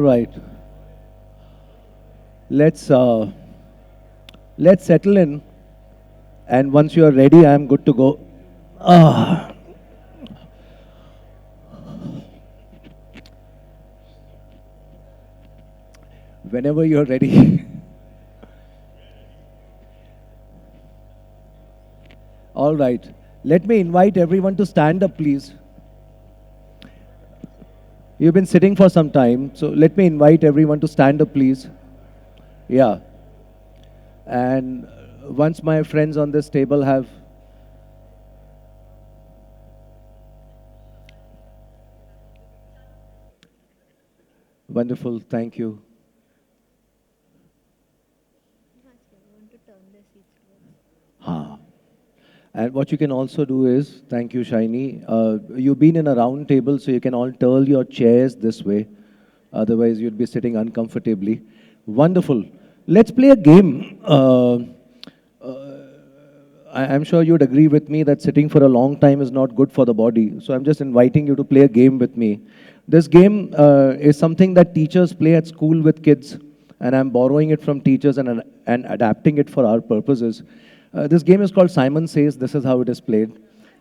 All right. Let's uh, let's settle in, and once you are ready, I am good to go. Ah, whenever you're ready. All right. Let me invite everyone to stand up, please. You've been sitting for some time, so let me invite everyone to stand up, please. Yeah. And once my friends on this table have. Wonderful, thank you. Ha. And what you can also do is, thank you, Shiny. You've been in a round table, so you can all turn your chairs this way. Otherwise, you'd be sitting uncomfortably. Wonderful. Let's play a game. I'm sure you'd agree with me that sitting for a long time is not good for the body. So I'm just inviting you to play a game with me. This game is something that teachers play at school with kids, and I'm borrowing it from teachers and adapting it for our purposes. This game is called Simon Says. This is how it is played.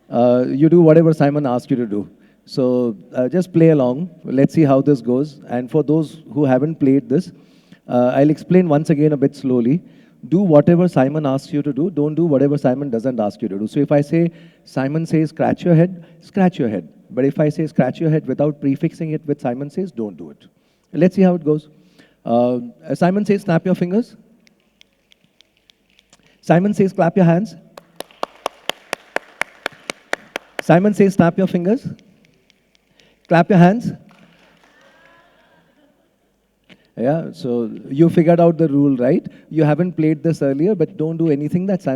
You do whatever Simon asks you to do. So just play along. Let's see how this goes. And for those who haven't played this, I'll explain once again a bit slowly. Do whatever Simon asks you to do. Don't do whatever Simon doesn't ask you to do. So if I say, Simon says, scratch your head. But if I say, scratch your head without prefixing it with Simon says, don't do it. Let's see how it goes. Simon says, snap your fingers. Simon says, clap your hands. Simon says, snap your fingers. Clap your hands. Yeah, so you figured out the rule, right? You haven't played this earlier, but don't do anything that's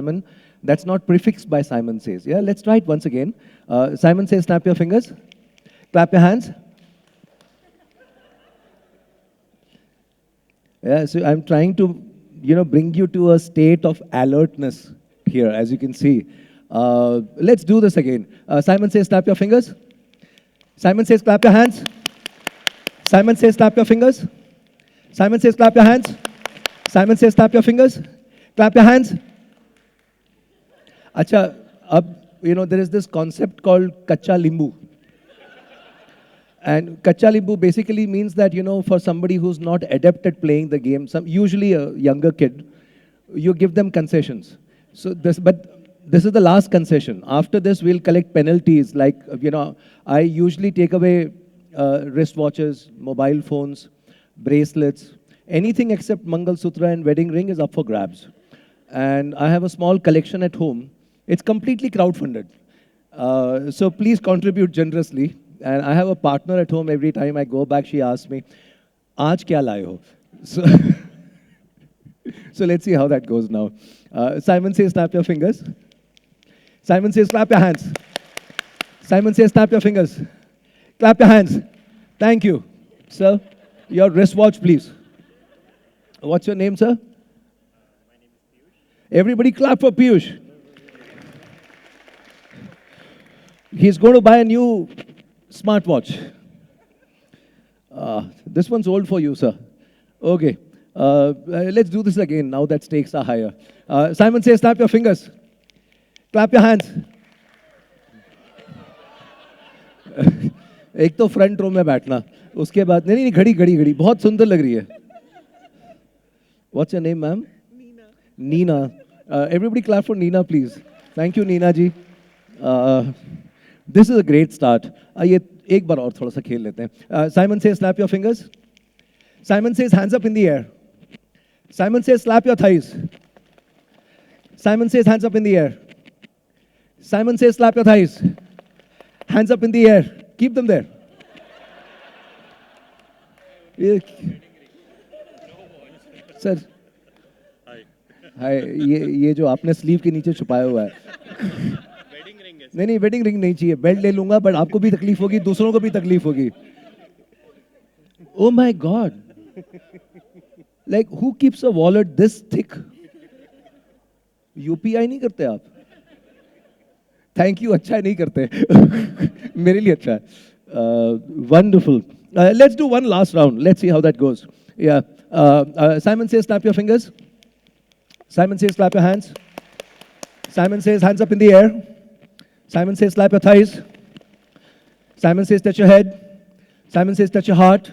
not prefixed by Simon says. Yeah, let's try it once again. Simon says, snap your fingers. Clap your hands. Yeah, so I'm trying to, bring you to a state of alertness here, as you can see. Let's do this again. Simon says, snap your fingers. Simon says, clap your hands. Simon says, snap your fingers. Simon says, clap your hands. Simon says, clap your fingers. Clap your hands. Acha, there is this concept called kacha limbu. And kacha limbu basically means that, for somebody who's not adept at playing the game, usually a younger kid, you give them concessions. But this is the last concession. After this, we'll collect penalties. Like, I usually take away wristwatches, mobile phones, bracelets, anything except Mangal Sutra and wedding ring is up for grabs. And I have a small collection at home. It's completely crowdfunded. So please contribute generously. And I have a partner at home. Every time I go back, she asks me, "Aaj kya laye ho?" So, so let's see how that goes now. Simon says, snap your fingers. Simon says, clap your hands. Simon says, snap your fingers. Clap your hands. Thank you, sir. Your wristwatch, please. What's your name, sir? Everybody clap for Piyush. He's going to buy a new smartwatch. This one's old for you, sir. Okay. Let's do this again now that stakes are higher. Simon says, snap your fingers. Clap your hands. एक तो front row में बैठना उसके बाद नहीं घड़ी घड़ी घड़ी बहुत सुंदर लग रही है What's your name, ma'am? Nina. Everybody clap for Nina, please. Thank you, Nina ji. This is a great start. आइए एक बार और थोड़ा सा खेल लेते हैं. Simon says, snap your fingers. Simon says, hands up in the air. Simon says, slap your thighs. Simon says, hands up in the air. Simon says, slap your thighs. Hands up in the air. Keep them there. Sir hi ये जो आपने sleeve के नीचे छुपाया हुआ है नहीं wedding ring नहीं चाहिए बेल्ट ले लूंगा बट आपको भी तकलीफ होगी दूसरों को भी तकलीफ होगी oh my God like who keeps a wallet this thick UPI नहीं करते आप थैंक यू अच्छा नहीं करते मेरे लिए अच्छा है wonderful Let's do one last round. Let's see how that goes. Yeah. Simon says, snap your fingers. Simon says, clap your hands. Simon says, hands up in the air. Simon says, slap your thighs. Simon says, touch your head. Simon says, touch your heart.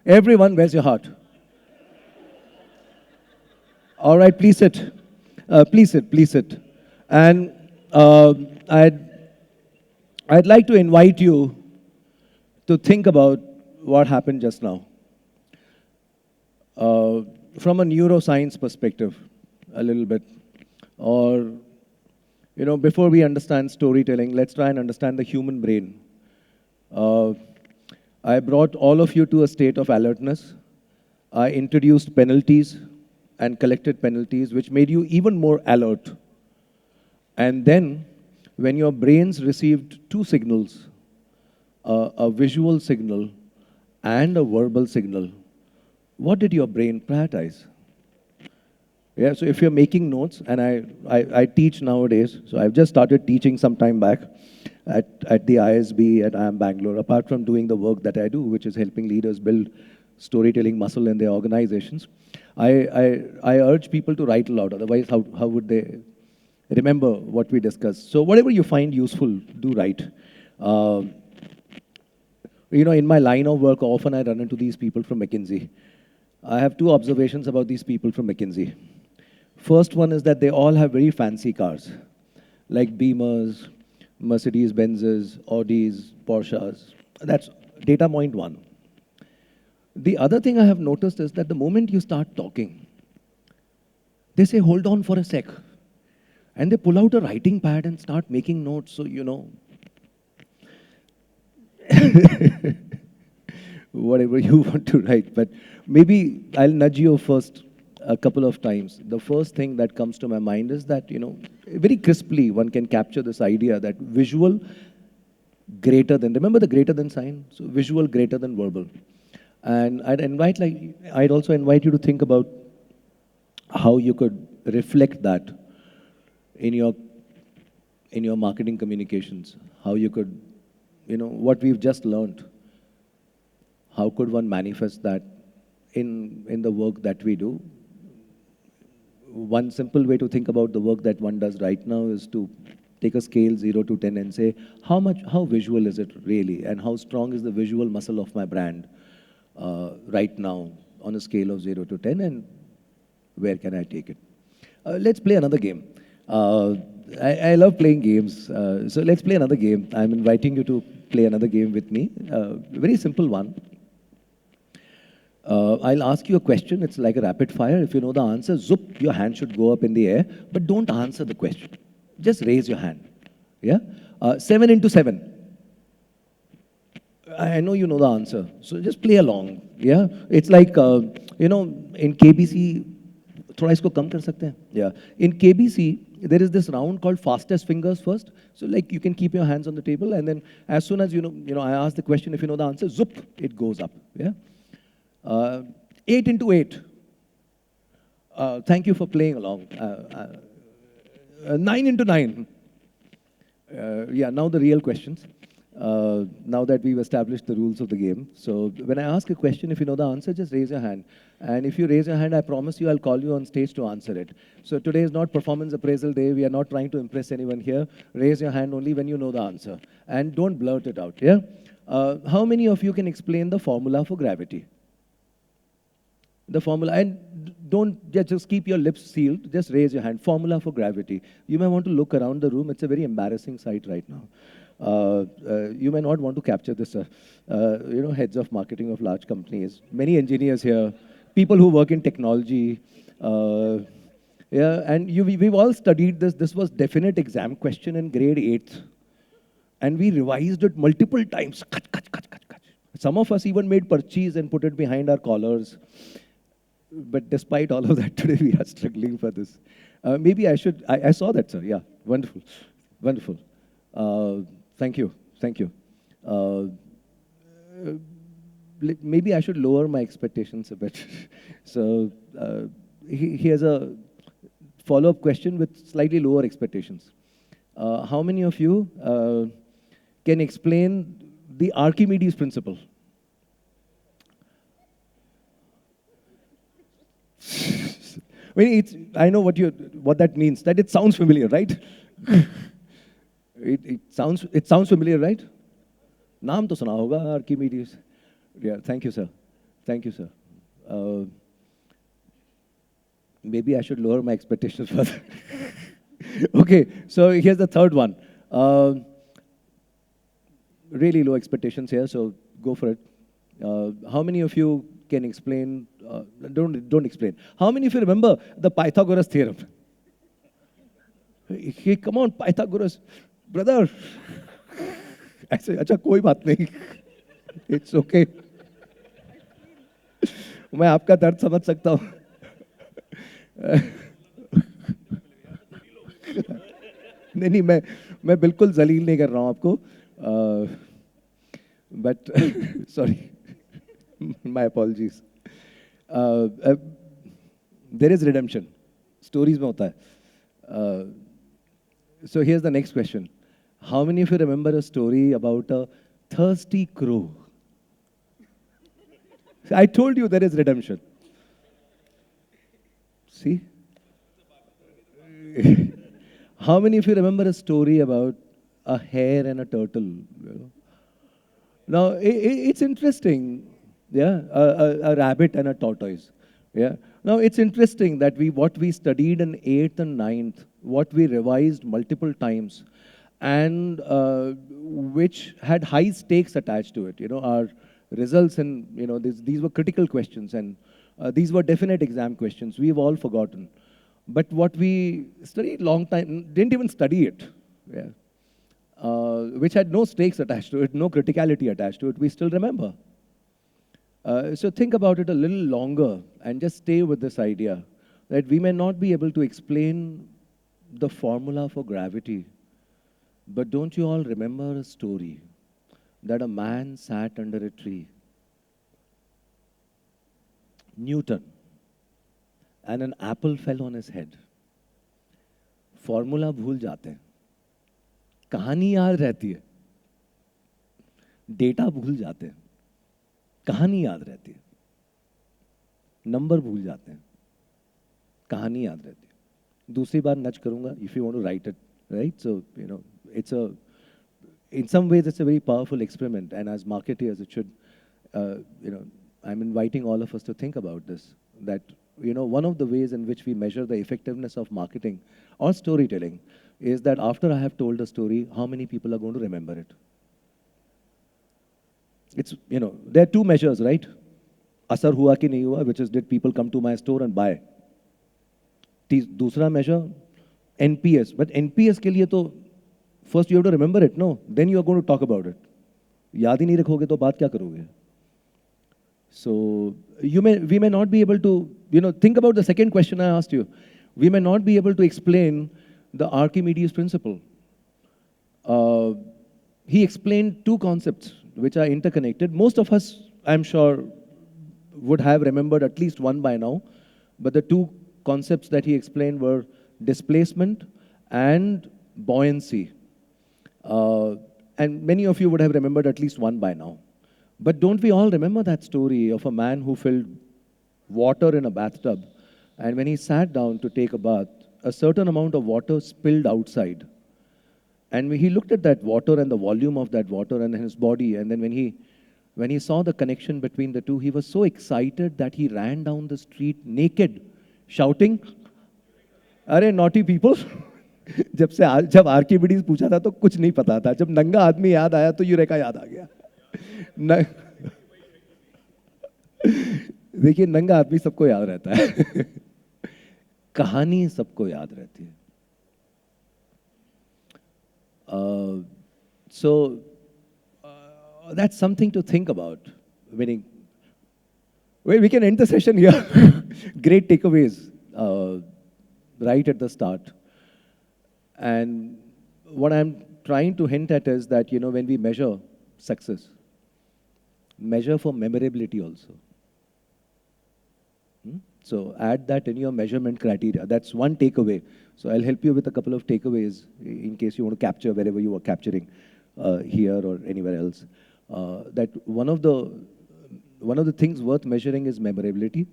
Everyone, where's your heart? All right, please sit. Please sit, please sit. And I'd like to invite you to think about what happened just now. From a neuroscience perspective, a little bit. Or, before we understand storytelling, let's try and understand the human brain. I brought all of you to a state of alertness. I introduced penalties and collected penalties, which made you even more alert. And then, when your brains received two signals, a visual signal and a verbal signal, what did your brain prioritize? Yeah, so if you're making notes, and I teach nowadays, so I've just started teaching some time back at the ISB at IIM Bangalore, apart from doing the work that I do, which is helping leaders build storytelling muscle in their organizations. I urge people to write aloud, otherwise how would they remember what we discussed? So whatever you find useful, do write. In my line of work, often I run into these people from McKinsey. I have two observations about these people from McKinsey. First one is that they all have very fancy cars, like Beamers, Mercedes-Benzes, Audis, Porsches. That's data point one. The other thing I have noticed is that the moment you start talking, they say, hold on for a sec. And they pull out a writing pad and start making notes, so whatever you want to write. But maybe I'll nudge you first a couple of times. The first thing that comes to my mind is that, very crisply one can capture this idea that visual greater than, remember the greater than sign? So visual greater than verbal. And I'd also invite you to think about how you could reflect that in your marketing communications, how you could, what we've just learned, how could one manifest that in the work that we do? One simple way to think about the work that one does right now is to take a scale 0 to 10 and say, how visual is it really? And how strong is the visual muscle of my brand right now on a scale of 0 to 10? And where can I take it? Let's play another game. I love playing games. So let's play another game. I'm inviting you to play another game with me. Very simple one. I'll ask you a question. It's like a rapid fire. If you know the answer, zoop, your hand should go up in the air. But don't answer the question. Just raise your hand. Yeah? 7 into 7. I know you know the answer. So just play along. Yeah? It's like, in KBC, थोड़ा इसको कम कर सकते हैं? Yeah. In KBC, there is this round called fastest fingers first. So like you can keep your hands on the table, and then as soon as I ask the question, if you know the answer, zoop, it goes up. Yeah. 8 into 8. Thank you for playing along. 9 into 9. Yeah, now the real questions. Now that we've established the rules of the game. So when I ask a question, if you know the answer, just raise your hand. And if you raise your hand, I promise you I'll call you on stage to answer it. So today is not performance appraisal day. We are not trying to impress anyone here. Raise your hand only when you know the answer. And don't blurt it out, yeah? How many of you can explain the formula for gravity? The formula, and don't just keep your lips sealed, just raise your hand. Formula for gravity. You may want to look around the room. It's a very embarrassing sight right now. You may not want to capture this, heads of marketing of large companies, many engineers here, people who work in technology. Yeah, and we've all studied this. This was definite exam question in grade 8th. And we revised it multiple times. Some of us even made parchees and put it behind our collars. But despite all of that, today we are struggling for this. Maybe I should, I saw that, sir. Yeah, wonderful, wonderful. Thank you, thank you. Maybe I should lower my expectations a bit. So here's a follow-up question with slightly lower expectations. How many of you can explain the Archimedes principle? mean, I know what that means. That it sounds familiar, right? it sounds familiar, right? नाम तो सुना होगा Archimedes. Yeah, thank you, sir. Thank you, sir. Uh, Maybe I should lower my expectations further. Okay, so here's the third one. Really low expectations here, so go for it. How many of you can explain? Don't explain. How many of you remember the Pythagoras theorem? Hey, come on, Pythagoras, brother. ऐसे अच्छा कोई बात नहीं. It's okay. मैं आपका दर्द समझ सकता हूँ. नहीं नहीं, मैं बिल्कुल जलील नहीं कर रहा हूँ आपको. But sorry, my apologies. There is redemption, stories में होता है. So here's the next question. How many of you remember a story about a thirsty crow? I told you there is redemption. See? How many of you remember a story about a hare and a turtle? You know? Now, it's interesting. Yeah, a rabbit and a tortoise. Yeah. Now, it's interesting that what we studied in 8th and 9th, what we revised multiple times, and which had high stakes attached to it. You know, our results and, you know, these were critical questions, and these were definite exam questions. We've all forgotten. But what we studied long time, didn't even study it, yeah. Which had no stakes attached to it, no criticality attached to it, we still remember. So think about it a little longer and just stay with this idea that we may not be able to explain the formula for gravity, but don't you all remember a story that a man sat under a tree, Newton, and an apple fell on his head. Formula भूल जाते हैं, कहानी याद रहती है. Data भूल जाते हैं, कहानी याद रहती है. नंबर भूल जाते हैं, कहानी याद रहती है. दूसरी बार नच करूंगा if you want to write it, right? So, you know, in some ways it's a very powerful experiment, and as marketeers it should, you know, I'm inviting all of us to think about this, that, you know, one of the ways in which we measure the effectiveness of marketing or storytelling is that after I have told a story, how many people are going to remember it? It's, you know, there are two measures, right? Asar hua ki nahi hua, which is did people come to my store and buy? Dusra measure, NPS. But NPS ke liye to first you have to remember it, no? Then you are going to talk about it. याद ही नहीं रखोगे तो बात क्या करोगे? So we may not be able to, you know, think about the second question I asked you. We may not be able to explain the Archimedes principle. He explained two concepts which are interconnected. Most of us, I'm sure, would have remembered at least one by now. But the two concepts that he explained were displacement and buoyancy. And many of you would have remembered at least one by now. But don't we all remember that story of a man who filled water in a bathtub, and when he sat down to take a bath, a certain amount of water spilled outside. And he looked at that water and the volume of that water and his body, and then when he saw the connection between the two, he was so excited that he ran down the street naked, shouting, "Arey naughty people!" जब Archimedes पूछा था तो कुछ नहीं पता था. जब नंगा आदमी याद आया तो यूरेका याद आ गया. देखिए, नंगा आदमी सबको याद रहता है. कहानी सबको याद रहती है. So that's something to think about. Meaning, well, we can end the session here. Great takeaways right at the start. And what I'm trying to hint at is that, you know, when we measure success, measure for memorability also. So add that in your measurement criteria. That's one takeaway. So I'll help you with a couple of takeaways in case you want to capture wherever you are capturing, here or anywhere else. That one of the things worth measuring is memorability.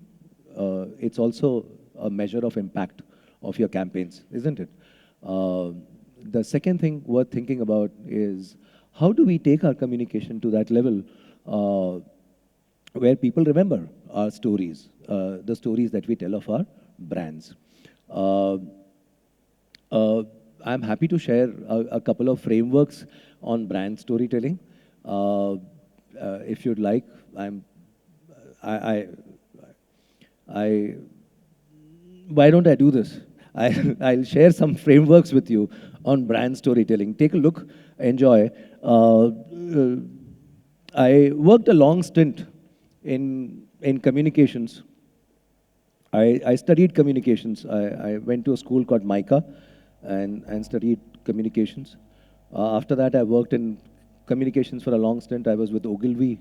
It's also a measure of impact of your campaigns, isn't it? Uh, the second thing worth thinking about is how do we take our communication to that level where people remember our stories, the stories that we tell of our brands. Uh, uh, I'm happy to share a couple of frameworks on brand storytelling. Uh, if you'd like, I, I, I, why don't I do this? I'll share some frameworks with you on brand storytelling. Take a look, enjoy. I worked a long stint in communications. I studied communications. I went to a school called MICA and studied communications. After that, I worked in communications for a long stint. I was with Ogilvy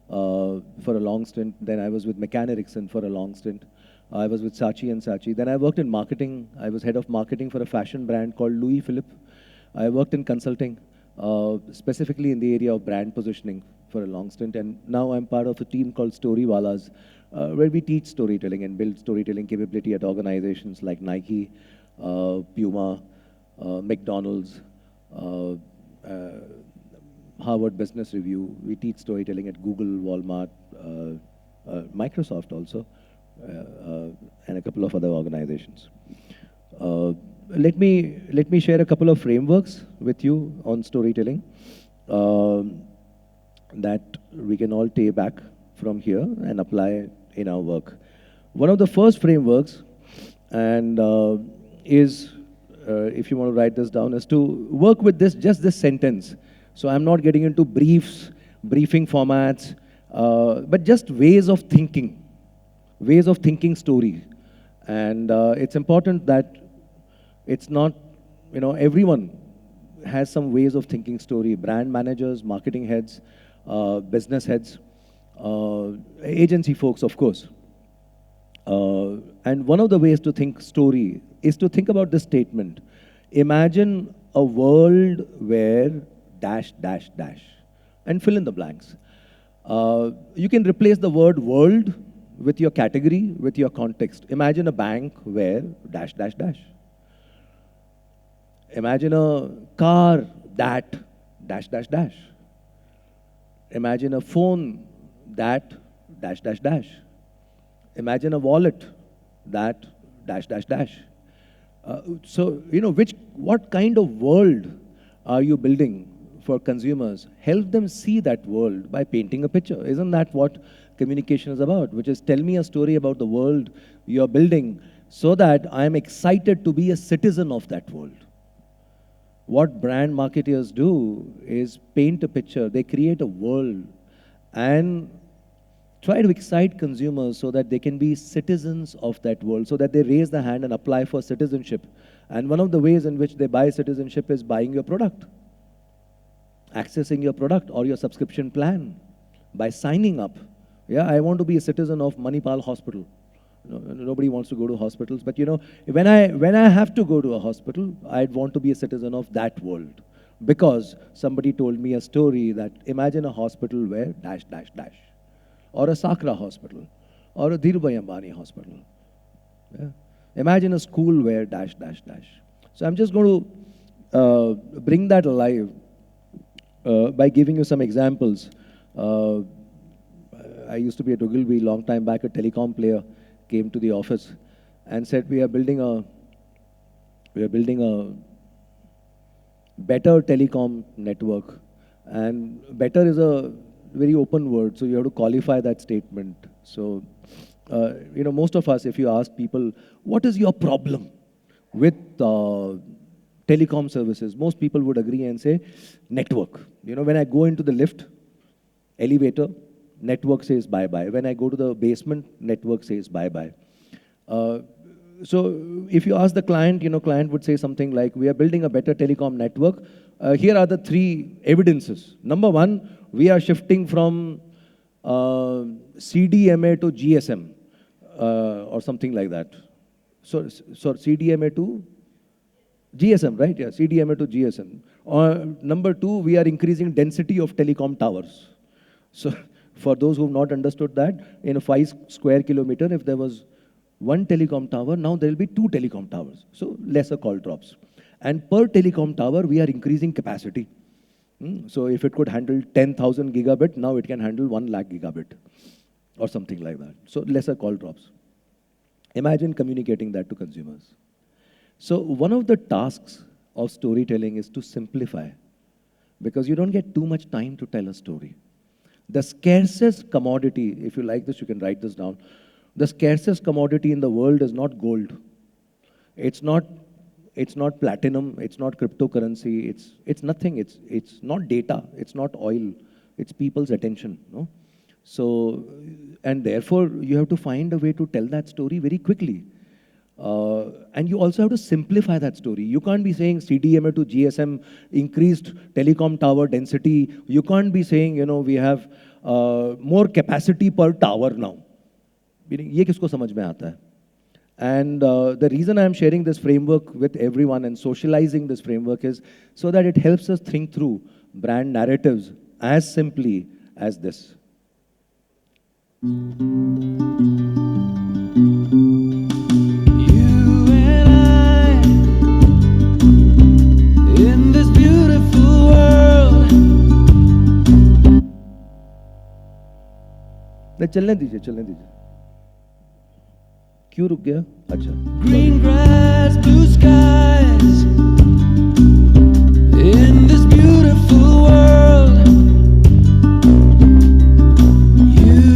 for a long stint. Then I was with McCann Erickson for a long stint. I was with Saatchi and Saatchi. Then I worked in marketing. I was head of marketing for a fashion brand called Louis Philippe. I worked in consulting, specifically in the area of brand positioning for a long stint. And now I'm part of a team called Storywalas, where we teach storytelling and build storytelling capability at organizations like Nike, Puma, McDonald's, uh, uh, Harvard Business Review. We teach storytelling at Google, Walmart, Microsoft also, and a couple of other organizations. Let me share a couple of frameworks with you on storytelling that we can all take back from here and apply in our work. One of the first frameworks, and is, if you want to write this down, is to work with just this sentence. So I'm not getting into briefs, briefing formats, but just ways of thinking story. And it's important that it's not, everyone has some ways of thinking story. Brand managers, marketing heads, business heads, agency folks, of course. And one of the ways to think story is to think about this statement. Imagine a world where dash, dash, dash, and fill in the blanks. You can replace the word world with your category, with your context. Imagine a bank where dash, dash, dash. Imagine a car that dash, dash, dash. Imagine a phone that dash, dash, dash. Imagine a wallet that dash, dash, dash. So, what kind of world are you building for consumers? Help them see that world by painting a picture. Isn't that what communication is about? Which is, tell me a story about the world you're building so that I'm excited to be a citizen of that world. What brand marketers do is paint a picture. They create a world and try to excite consumers so that they can be citizens of that world, so that they raise the hand and apply for citizenship. And one of the ways in which they buy citizenship is buying your product, accessing your product or your subscription plan, by signing up. Yeah, I want to be a citizen of Manipal Hospital. Nobody wants to go to hospitals, but when I have to go to a hospital, I'd want to be a citizen of that world, because somebody told me a story that imagine a hospital where dash, dash, dash, or a Sakra hospital, or a Dhirubhai Ambani hospital. Yeah. Imagine a school where dash, dash, dash. So I'm just going to bring that alive by giving you some examples. I used to be at Ogilvy long time back. A telecom player came to the office and said, we are building a better telecom network. And better is a very open word, so you have to qualify that statement. So, most of us, if you ask people, what is your problem with telecom services? Most people would agree and say, network. When I go into the lift, elevator, network says bye-bye. When I go to the basement, network says bye-bye. So if you ask the client, client would say something like, we are building a better telecom network. Here are the 3 evidences. Number 1, we are shifting from CDMA to GSM or something like that. So CDMA to GSM, right? Yeah, CDMA to GSM. Number 2, we are increasing density of telecom towers. So for those who have not understood that, in a 5 square kilometer, if there was one telecom tower, now there will be two telecom towers. So lesser call drops. And per telecom tower, we are increasing capacity. So if it could handle 10,000 gigabit, now it can handle 1 lakh gigabit or something like that. So lesser call drops. Imagine communicating that to consumers. So one of the tasks of storytelling is to simplify, because you don't get too much time to tell a story. The scarcest commodity, if you like this, you can write this down. The scarcest commodity in the world is not gold. It's not platinum, it's not cryptocurrency, it's nothing, it's not data, it's not oil, it's people's attention. No? So, and therefore you have to find a way to tell that story very quickly. And you also have to simplify that story. You can't be saying CDMA to GSM increased telecom tower density. You can't be saying, you know, we have more capacity per tower now. ये किसको समझ में आता है? And the reason I'm sharing this framework with everyone and socializing this framework is so that it helps us think through brand narratives as simply as this. चलने दीजिए क्यों रुक गया? अच्छा, green grass, blue skies, in this beautiful world, you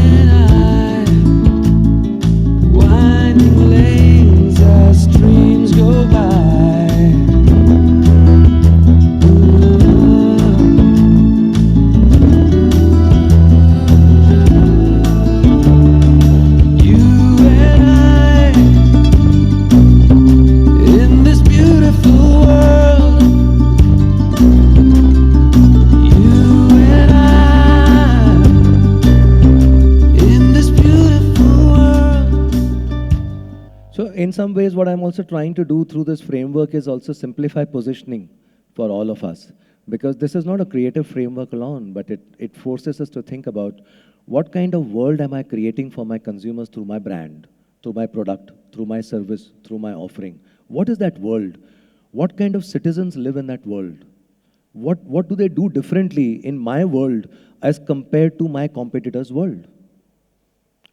and I, winding lanes as streams go by. In some ways, what I'm also trying to do through this framework is also simplify positioning for all of us. Because this is not a creative framework alone, but it forces us to think about what kind of world am I creating for my consumers through my brand, through my product, through my service, through my offering. What is that world? What kind of citizens live in that world? What do they do differently in my world as compared to my competitors' world?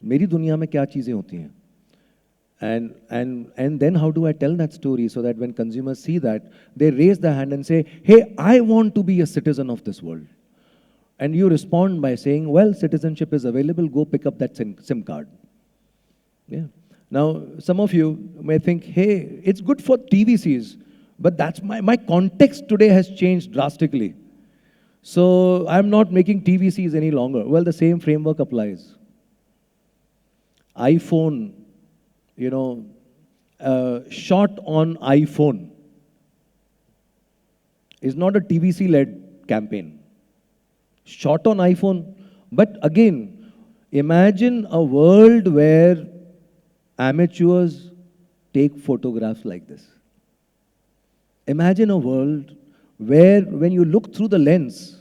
मेरी दुनिया में क्या चीजें होती हैं? And then how do I tell that story so that when consumers see that, they raise their hand and say, hey, I want to be a citizen of this world. And you respond by saying, well, citizenship is available, go pick up that SIM card. Yeah. Now, some of you may think, hey, it's good for TVCs, but that's my context today has changed drastically. So I'm not making TVCs any longer. Well, the same framework applies. iPhone, you know, shot on iPhone is not a TVC-led campaign. Shot on iPhone, but again, imagine a world where amateurs take photographs like this. Imagine a world where when you look through the lens,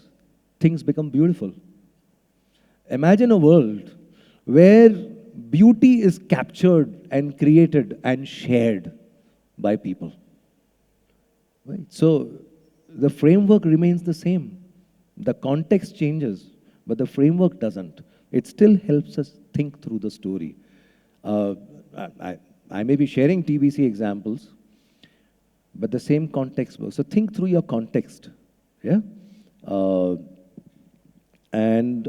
things become beautiful. Imagine a world where beauty is captured and created and shared by people. Right? So the framework remains the same. The context changes, but the framework doesn't. It still helps us think through the story. I may be sharing TVC examples, but the same context works. So think through your context. Yeah? And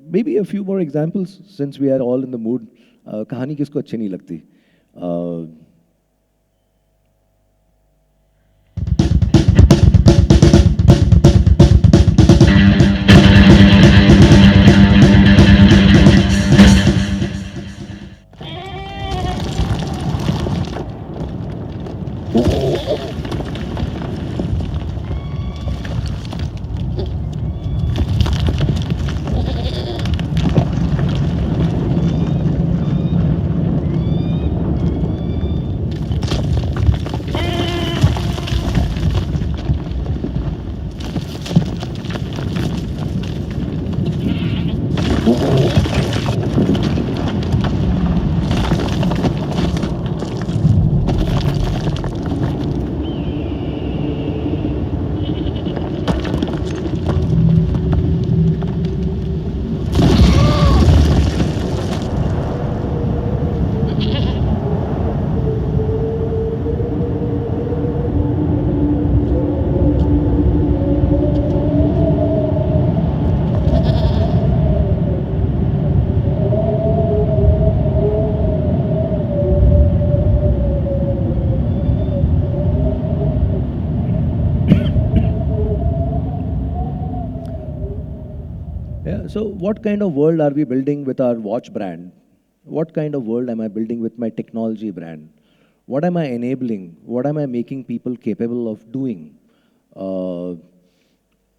maybe a few more examples since we are all in the mood. कहानी किसको अच्छी नहीं लगती? Yeah. So, what kind of world are we building with our watch brand? What kind of world am I building with my technology brand? What am I enabling? What am I making people capable of doing? Uh,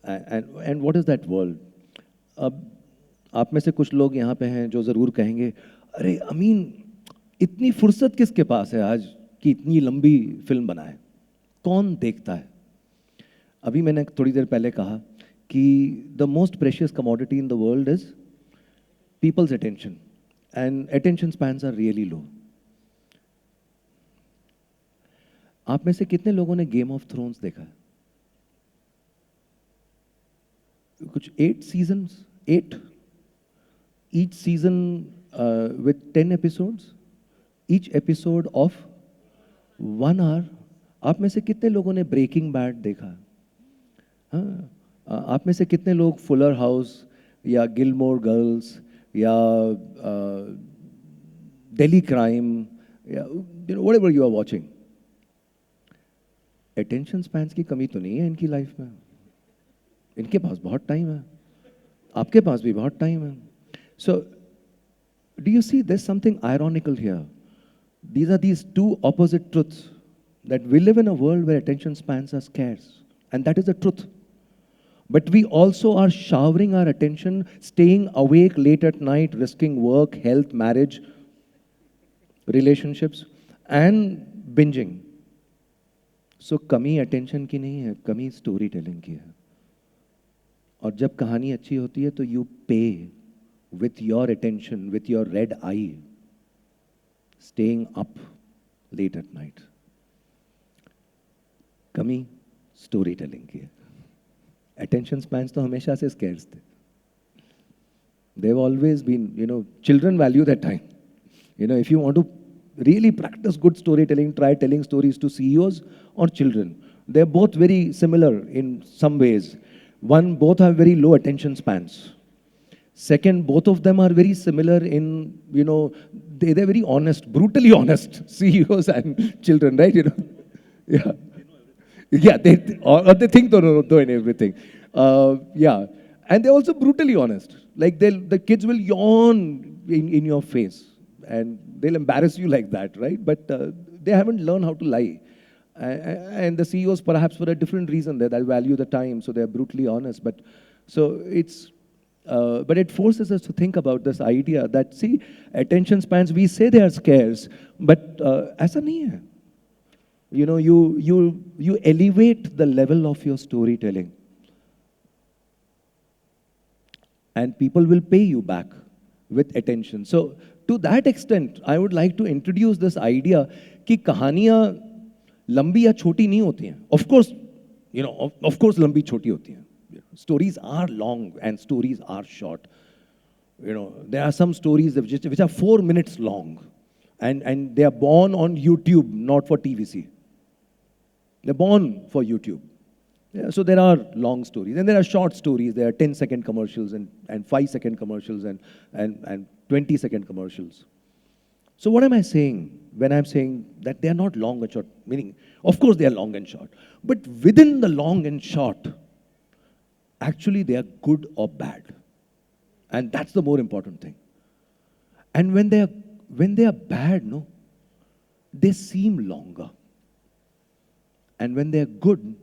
and what is that world? अब आप में से कुछ लोग यहाँ पे हैं जो ज़रूर कहेंगे, अरे अमीन, इतनी फुर्सत किसके पास है आज कि इतनी लंबी फिल्म बनाए? कौन देखता है? अभी मैंने थोड़ी देर पहले कहा कि the most precious commodity in the world is people's attention, and attention spans are really low. आप में से कितने लोगों ने गेम ऑफ थ्रोन्स देखा है? कुछ 8 seasons, 8, each season with 10 episodes, each episode of 1 hour. आप में से कितने लोगों ने ब्रेकिंग बैड देखा? हाँ, आप में से कितने लोग फुलर हाउस या गिलमोर गर्ल्स या दिल्ली क्राइम या whatever you are watching? Attention spans की कमी तो नहीं है इनकी लाइफ में. इनके पास बहुत टाइम है, आपके पास भी बहुत टाइम है. So do you see there something ironical here? These are these two opposite truths, that we live in a world where attention spans are scarce, and that is the truth. But we also are showering our attention, staying awake late at night, risking work, health, marriage, relationships, and binging. So कमी attention की नहीं है, कमी story telling की है. और जब कहानी अच्छी होती है तो you pay with your attention, with your red eye, staying up late at night. कमी स्टोरी टेलिंग की है. अटेंशन स्पैन्स तो हमेशा से स्कैर्स थे. They've always been, children value that time. If you want to really practice good storytelling, try telling stories to CEOs or children. They're both very similar in some ways. One, both have very low attention spans. Second, both of them are very similar in, they're very honest, brutally honest, CEOs and children, right? Yeah. Yeah, or they think they know everything. Yeah. And they're also brutally honest. Like the kids will yawn in your face and they'll embarrass you like that, right? But they haven't learned how to lie. And the CEOs, perhaps for a different reason, they value the time, so they're brutally honest. But so but it forces us to think about this idea that, see, attention spans, we say they are scarce, but aisa nahi hai. You elevate the level of your storytelling, and people will pay you back with attention. So to that extent, I would like to introduce this idea कि कहानियाँ लंबी या छोटी नहीं होती हैं. Of course, of course लंबी छोटी होती हैं. Stories are long and stories are short. There are some stories which are 4 minutes long, and they are born on YouTube, not for TVC. They're born for YouTube. Yeah, so there are long stories, and there are short stories. There are 10-second commercials and 5-second commercials and 20-second commercials. So what am I saying when I'm saying that they are not long and short? Meaning, of course they are long and short, but within the long and short, actually they are good or bad. And that's the more important thing. And when they are bad, they seem longer. And when they are good,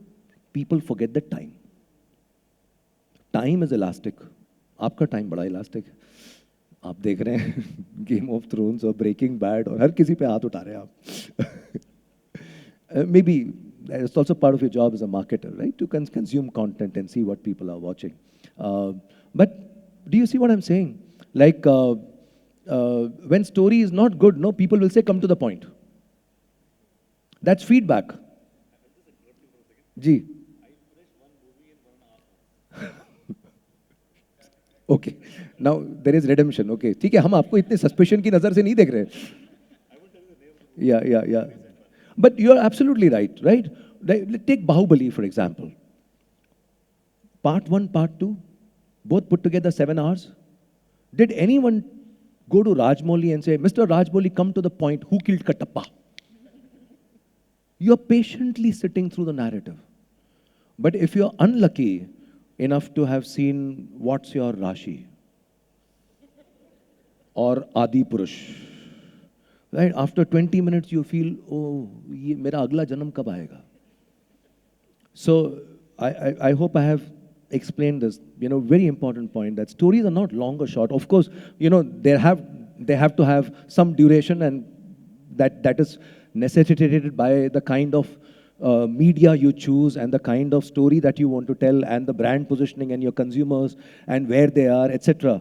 people forget the time. Time is elastic. आपका time बड़ा elastic है. आप देख रहे हैं Game of Thrones और Breaking Bad और हर किसी पे हाथ उठा रहे हैं आप. Maybe it's also part of your job as a marketer, right? To consume content and see what people are watching. But do you see what I'm saying? Like when story is not good, people will say, come to the point. That's feedback. Ji. Okay. Now there is redemption. Okay. ठीक है, हम आपको इतने suspicion की नजर से नहीं देख रहे. Yeah. But you're absolutely right, right? Take Bahubali, for example. Part 1, Part 2, both put together 7 hours. Did anyone go to Rajmouli and say, Mr. Rajmouli, come to the point, who killed Kattappa? You're patiently sitting through the narrative. But if you're unlucky, enough to have seen What's Your Rashi or Adi Purush. Right? After 20 minutes, you feel, oh, ये मेरा अगला जन्म कब आएगा? So I hope I have explained this, very important point that stories are not long or short. Of course, they have to have some duration, and that is necessitated by the kind of media you choose and the kind of story that you want to tell and the brand positioning and your consumers and where they are, etc.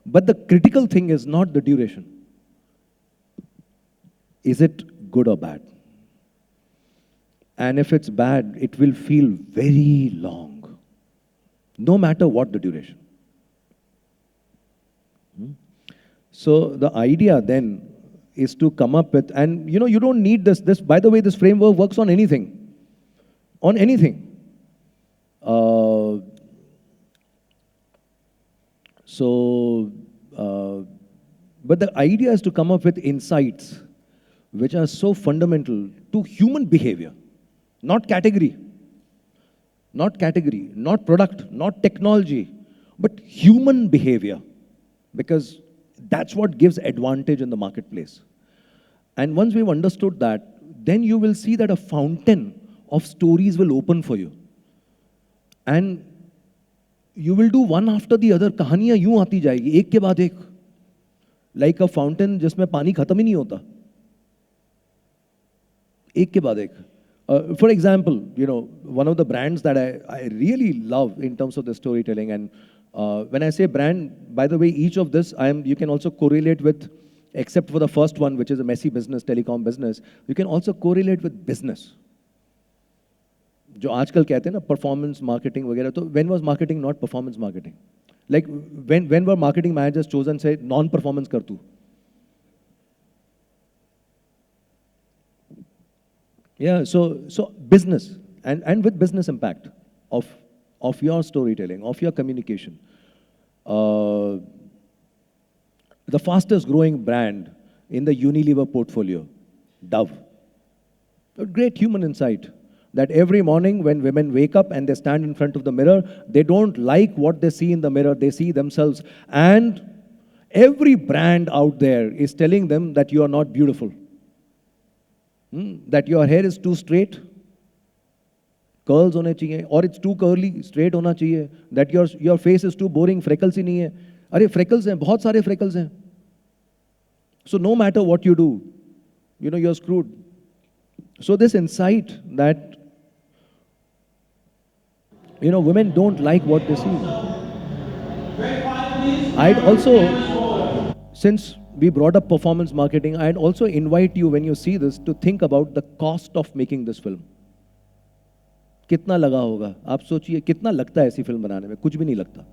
But the critical thing is not the duration. Is it good or bad? And if it's bad, it will feel very long, no matter what the duration. So the idea then is to come up with, and you don't need this. By the way, this framework works on anything. On anything. But the idea is to come up with insights which are so fundamental to human behavior. Not category, not product, not technology, but human behavior, because that's what gives advantage in the marketplace. And once we've understood that, then you will see that a fountain of stories will open for you. And you will do one after the other. कहानियां यूं आती जाएगी, एक के बाद एक. Like a fountain जिसमें पानी खत्म ही नहीं होता. एक के बाद एक. For example, one of the brands that I really love in terms of the storytelling, and when I say brand, by the way, each of this, you can also correlate with, except for the first one, which is a messy business, telecom business, you can also correlate with business. जो आजकल कहते हैं ना performance marketing वगैरह, तो when was marketing not performance marketing? Like when were marketing managers chosen say non-performance कर तू? Yeah, so business and with business impact of your storytelling, of your communication. The fastest growing brand in the Unilever portfolio, Dove. A great human insight that every morning when women wake up and they stand in front of the mirror, they don't like what they see in the mirror, they see themselves. And every brand out there is telling them that you are not beautiful. That your hair is too straight, curls होने चाहिए, or it's too curly, straight होना चाहिए, that your face is too boring, freckles ही नहीं है. अरे freckles हैं, बहुत सारे freckles हैं. So no matter what you do, you're screwed. So this insight that, women don't like what they see. I'd also, since we brought up performance marketing, I'd also invite you, when you see this, to think about the cost of making this film. कितना लगा होगा? आप सोचिए कितना लगता है ऐसी film बनाने में? कुछ भी नहीं लगता.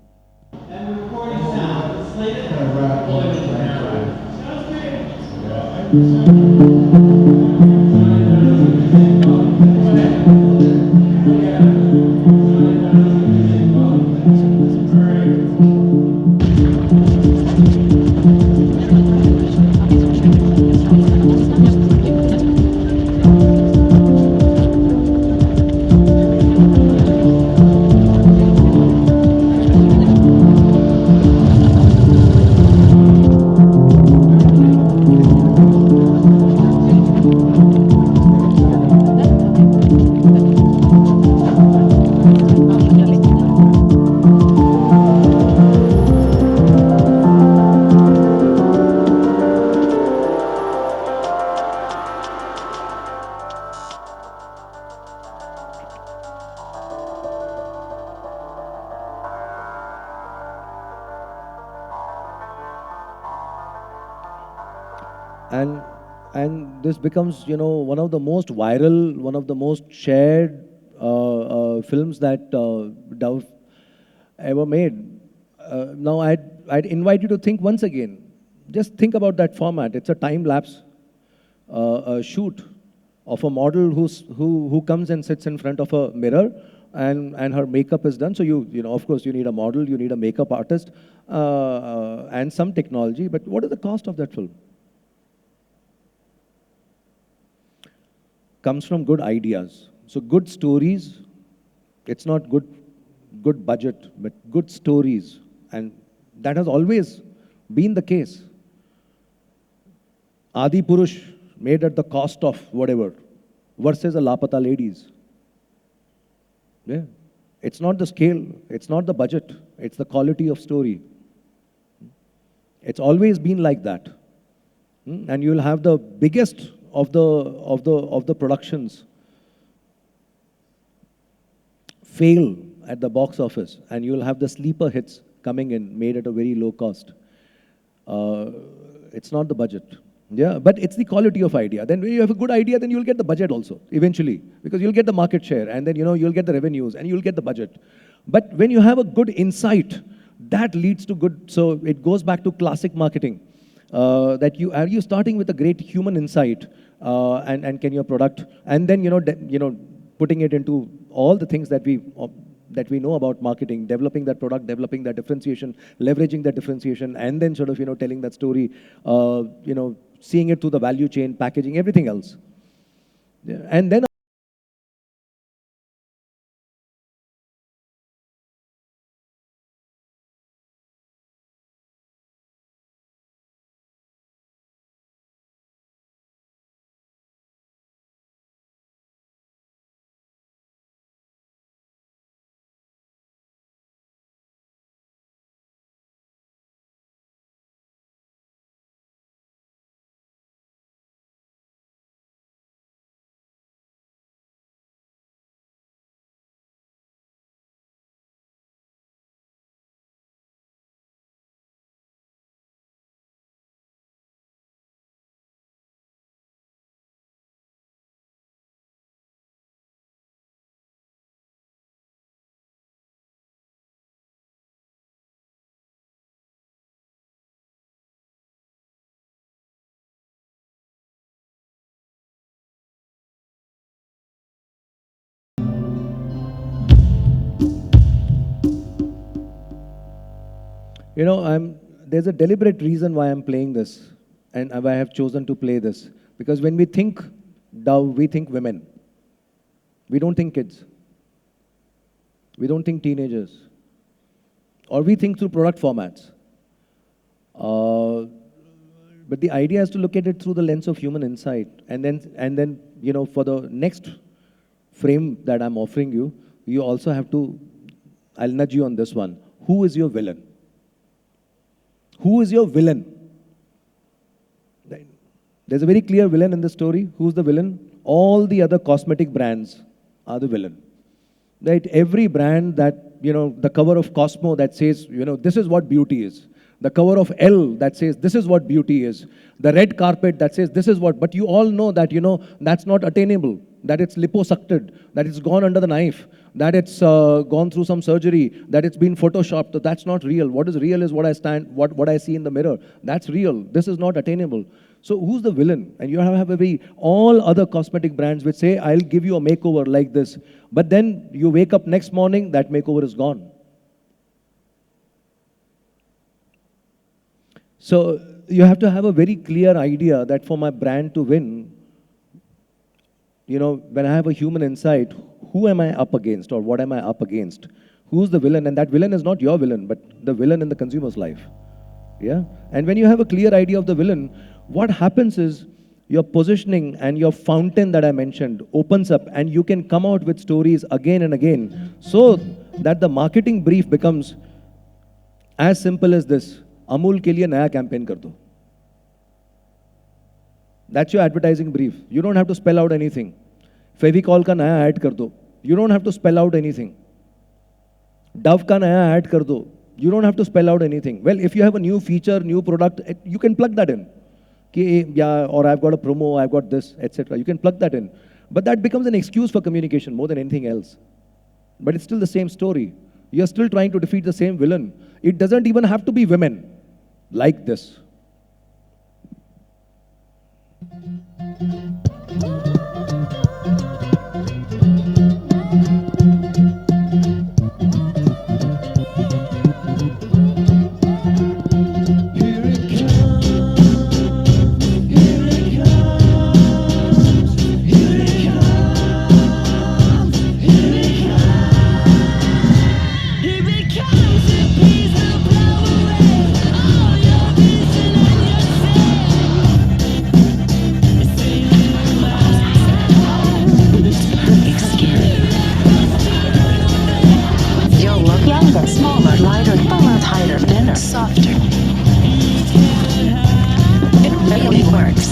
And this becomes, one of the most viral, one of the most shared films that Dove ever made. Now, I'd invite you to think once again. Just think about that format. It's a time-lapse shoot of a model who comes and sits in front of a mirror, and her makeup is done. So of course, you need a model, you need a makeup artist, and some technology. But what is the cost of that film? Comes from good ideas. So good stories, it's not good good budget, but good stories. And that has always been the case. Adi Purush made at the cost of whatever versus a Lapata Ladies. Yeah. It's not the scale, it's not the budget, it's the quality of story. It's always been like that. And you'll have the biggest of the productions fail at the box office, and you'll have the sleeper hits coming in made at a very low cost. It's not the budget. Yeah, but it's the quality of idea. Then when you have a good idea, then you'll get the budget also, eventually, because you'll get the market share, and then, you'll get the revenues, and you'll get the budget. But when you have a good insight, that leads to good, so it goes back to classic marketing, that are you starting with a great human insight, and can your product, and then, putting it into all the things that we know about marketing, developing that product, developing that differentiation, leveraging that differentiation, and then sort of, telling that story, seeing it through the value chain, packaging, everything else. Yeah. And then, there's a deliberate reason why I'm playing this, and why I have chosen to play this. Because when we think Dove, we think women. We don't think kids. We don't think teenagers. Or we think through product formats. But the idea is to look at it through the lens of human insight. And then, for the next frame that I'm offering you, you also have to, I'll nudge you on this one. Who is your villain? Who is your villain? There's a very clear villain in the story. Who's the villain? All the other cosmetic brands are the villain. Right? Every brand that, the cover of Cosmo that says, this is what beauty is. The cover of Elle that says, this is what beauty is. The red carpet that says, this is what, but you all know that, that's not attainable, that it's liposucted, that it's gone under the knife, that it's gone through some surgery, that it's been photoshopped. So that's not real. What is real is what I see in the mirror. That's real. This is not attainable. So who's the villain? And you have all other cosmetic brands which say, I'll give you a makeover like this. But then you wake up next morning, that makeover is gone. So you have to have a very clear idea that for my brand to win, when I have a human insight, who am I up against, or what am I up against? Who's the villain? And that villain is not your villain, but the villain in the consumer's life. Yeah? And when you have a clear idea of the villain, what happens is your positioning and your fountain that I mentioned opens up, and you can come out with stories again and again, so that the marketing brief becomes as simple as this. Amul ke liye naya campaign kar do. That's your advertising brief. You don't have to spell out anything. Fevicol ka naya ad kar do. You don't have to spell out anything. Dove ka naya ad kar do. You don't have to spell out anything. Well, if you have a new feature, new product, you can plug that in. Or I've got a promo, I've got this, etc. You can plug that in. But that becomes an excuse for communication more than anything else. But it's still the same story. You're still trying to defeat the same villain. It doesn't even have to be women like this. fuller, lighter, tighter, thinner, softer. It really works.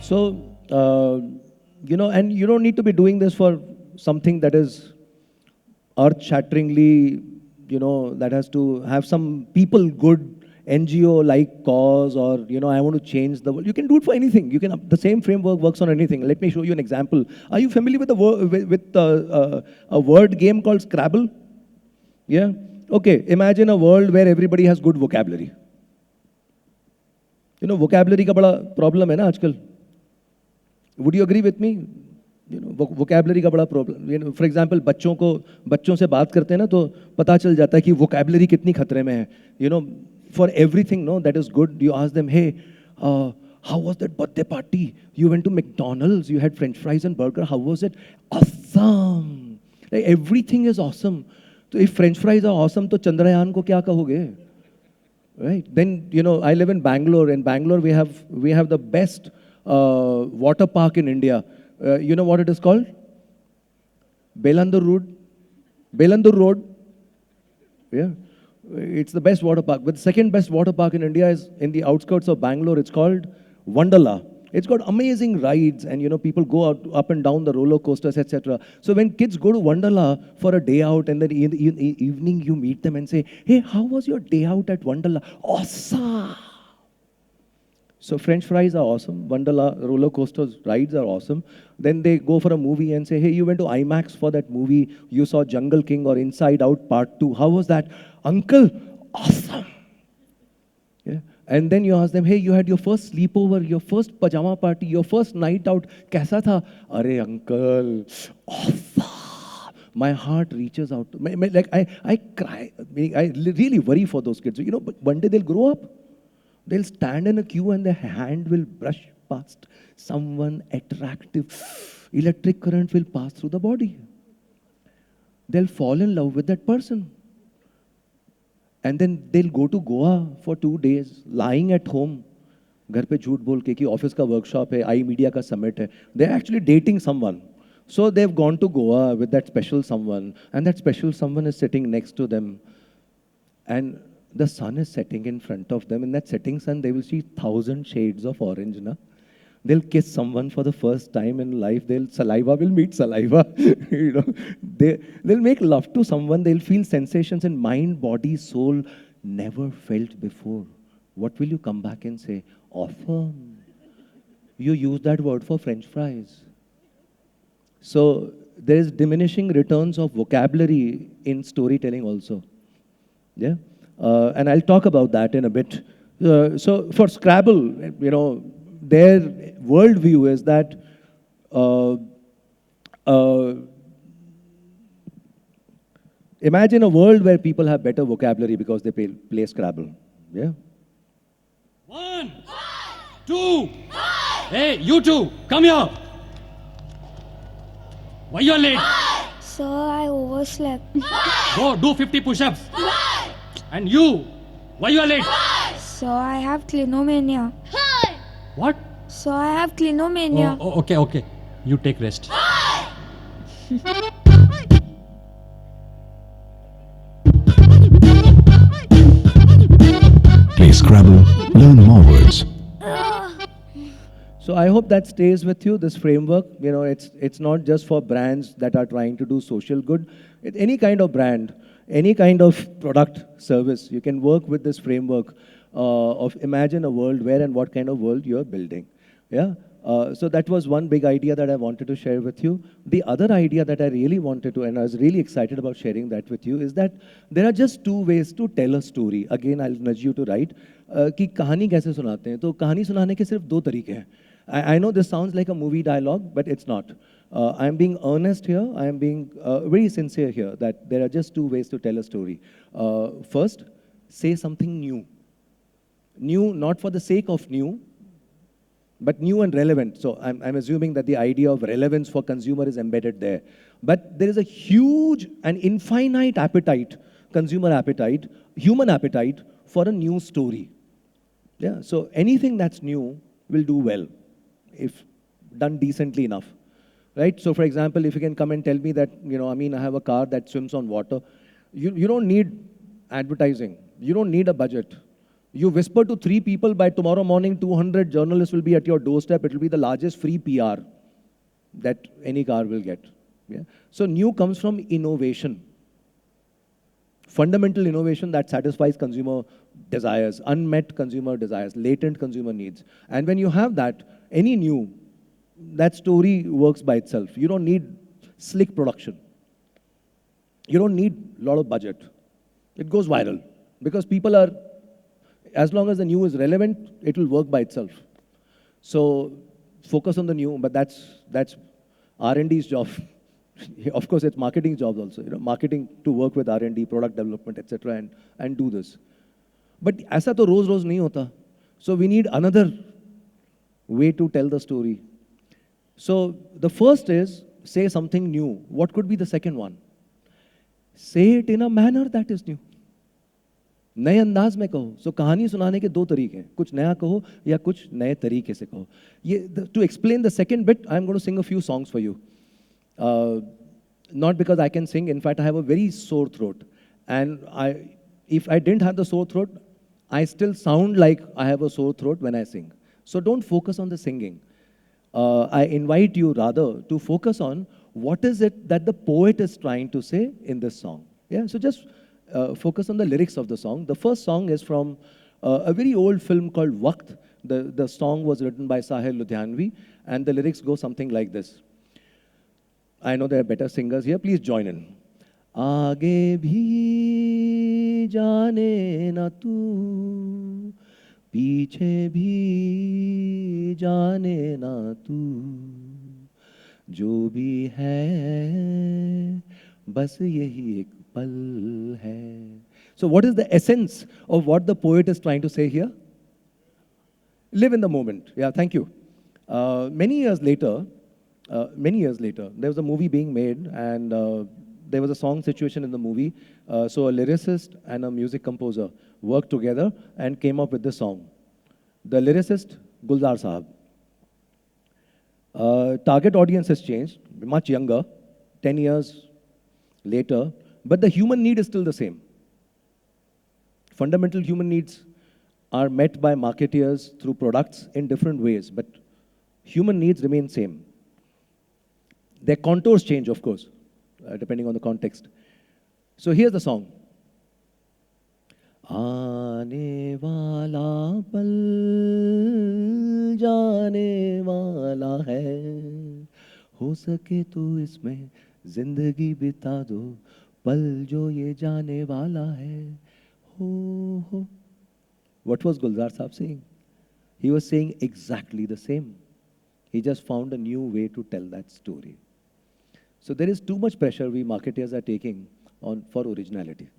So, and you don't need to be doing this for something that is earth-shatteringly, that has to have some people good NGO-like cause, or, I want to change the world. You can do it for anything. The same framework works on anything. Let me show you an example. Are you familiar with a word game called Scrabble? Yeah? Okay, imagine a world where everybody has good vocabulary. Vocabulary का बड़ा problem है ना आजकल. Would you agree with me? Vocabulary का बड़ा problem. For example, बच्चों से बात करते हैं ना तो पता चल जाता है कि vocabulary कितनी खतरे में है. For everything, no, that is good. You ask them, hey, how was that birthday party? You went to McDonald's, you had French fries and burger. How was it? Awesome. Like, everything is awesome. So if French fries are awesome, तो चंद्रयान को क्या कहोगे? Right? Then, I live in Bangalore. In Bangalore, we have the best water park in India. You know what it is called? Belandur Road. Belandur Road. Yeah. It's the best water park. But the second best water park in India is in the outskirts of Bangalore. It's called Wonderla. It's got amazing rides, and people go up and down the roller coasters, etc. So when kids go to Wonderla for a day out, and then in the evening you meet them and say, hey, how was your day out at Wonderla? Awesome. So French fries are awesome. Wonderla roller coasters rides are awesome. Then they go for a movie and say, hey, you went to IMAX for that movie. You saw Jungle King or Inside Out Part 2. How was that? Uncle, awesome. Yeah. And then you ask them, hey, you had your first sleepover, your first pajama party, your first night out. Kaisa tha? Arey, uncle, awesome. My heart reaches out. Like, I cry. I really worry for those kids. But one day they'll grow up. They'll stand in a queue and their hand will brush past someone attractive. Electric current will pass through the body. They'll fall in love with that person. And then they'll go to Goa for 2 days, lying at home. घर पे झूठ बोल के कि office का workshop है, आई media का summit है. They're actually dating someone. So they've gone to Goa with that special someone, and that special someone is sitting next to them. And the sun is setting in front of them. In that setting sun, they will see 1,000 shades of orange. Na? They'll kiss someone for the first time in life. Saliva will meet saliva. They'll make love to someone. They'll feel sensations in mind, body, soul never felt before. What will you come back and say? Awesome. You use that word for French fries. So there is diminishing returns of vocabulary in storytelling also. Yeah. And I'll talk about that in a bit. So for Scrabble, their worldview is that imagine a world where people have better vocabulary because they play Scrabble. Yeah. 1, 2, hey, you two, come here. Why you are late? Sir, I overslept. Go, do 50 push-ups. And you, why you are late? Sir, I have clinomania. What? Sir, I have clinomania. Oh, okay. You take rest. Play Scrabble, learn more words. So I hope that stays with you, this framework. It's not just for brands that are trying to do social good. Any kind of brand, any kind of product, service, you can work with this framework of imagine a world where and what kind of world you're building. Yeah. So that was one big idea that I wanted to share with you. The other idea that I really wanted to, and I was really excited about sharing that with you, is that there are just 2 ways to tell a story. Again, I'll nudge you to write कि कहानी कैसे सुनाते हैं. तो कहानी सुनाने के सिर्फ 2 तरीके हैं. I know this sounds like a movie dialogue, but it's not. I'm being earnest here. I'm being very sincere here that there are just two ways to tell a story. First, say something new. New, not for the sake of new, but new and relevant. So I'm assuming that the idea of relevance for consumer is embedded there. But there is a huge and infinite appetite, consumer appetite, human appetite for a new story. Yeah, so anything that's new will do well if done decently enough, right? So for example, if you can come and tell me that, I have a car that swims on water, you don't need advertising. You don't need a budget. You whisper to 3 people, by tomorrow morning, 200 journalists will be at your doorstep. It will be the largest free PR that any car will get. Yeah? So new comes from innovation. Fundamental innovation that satisfies consumer desires, unmet consumer desires, latent consumer needs. And when you have that, any new, that story works by itself. You don't need slick production. You don't need a lot of budget. It goes viral because people are, as long as the new is relevant, it will work by itself. So focus on the new, but that's R&D's job. Of course, it's marketing's job also. Marketing to work with R&D, product development, etc., and do this. But ऐसा तो रोज नहीं होता. So we need another way to tell the story. So the first is say something new. What could be the second one? Say it in a manner that is new. नए अंदाज में कहो. So कहानी सुनाने के 2 तरीके हैं. कुछ नया कहो या कुछ नए तरीके से कहो. To explain the second bit, I'm going to sing a few songs for you. Not because I can sing. In fact, I have a very sore throat. And if I didn't have the sore throat, I still sound like I have a sore throat when I sing. So don't focus on the singing. I invite you rather to focus on what is it that the poet is trying to say in this song. Yeah, so just focus on the lyrics of the song. The first song is from a very old film called Waqt. The song was written by Sahil Ludhianvi, and the lyrics go something like this. I know there are better singers here. Please join in. आगे भी जाने ना तू, पीछे भी जाने ना तू, जो भी है बस यही एक पल है. So what is the essence of what the poet is trying to say here? Live in the moment. Yeah, thank you. Many years later, there was a movie being made, and there was a song situation in the movie. So a lyricist and a music composer worked together and came up with this song. The lyricist, Gulzar Sahab. Target audience has changed, much younger, 10 years later, but the human need is still the same. Fundamental human needs are met by marketeers through products in different ways, but human needs remain same. Their contours change, of course, depending on the context. So here's the song. आने वाला पल जाने वाला है, हो सके तो इसमें जिंदगी बिता दो, पल जो ये जाने वाला है, हो. What was Gulzar Saab saying? He was saying exactly the same. He just found a new way to tell that story. So there is too much pressure we marketers are taking on for originality.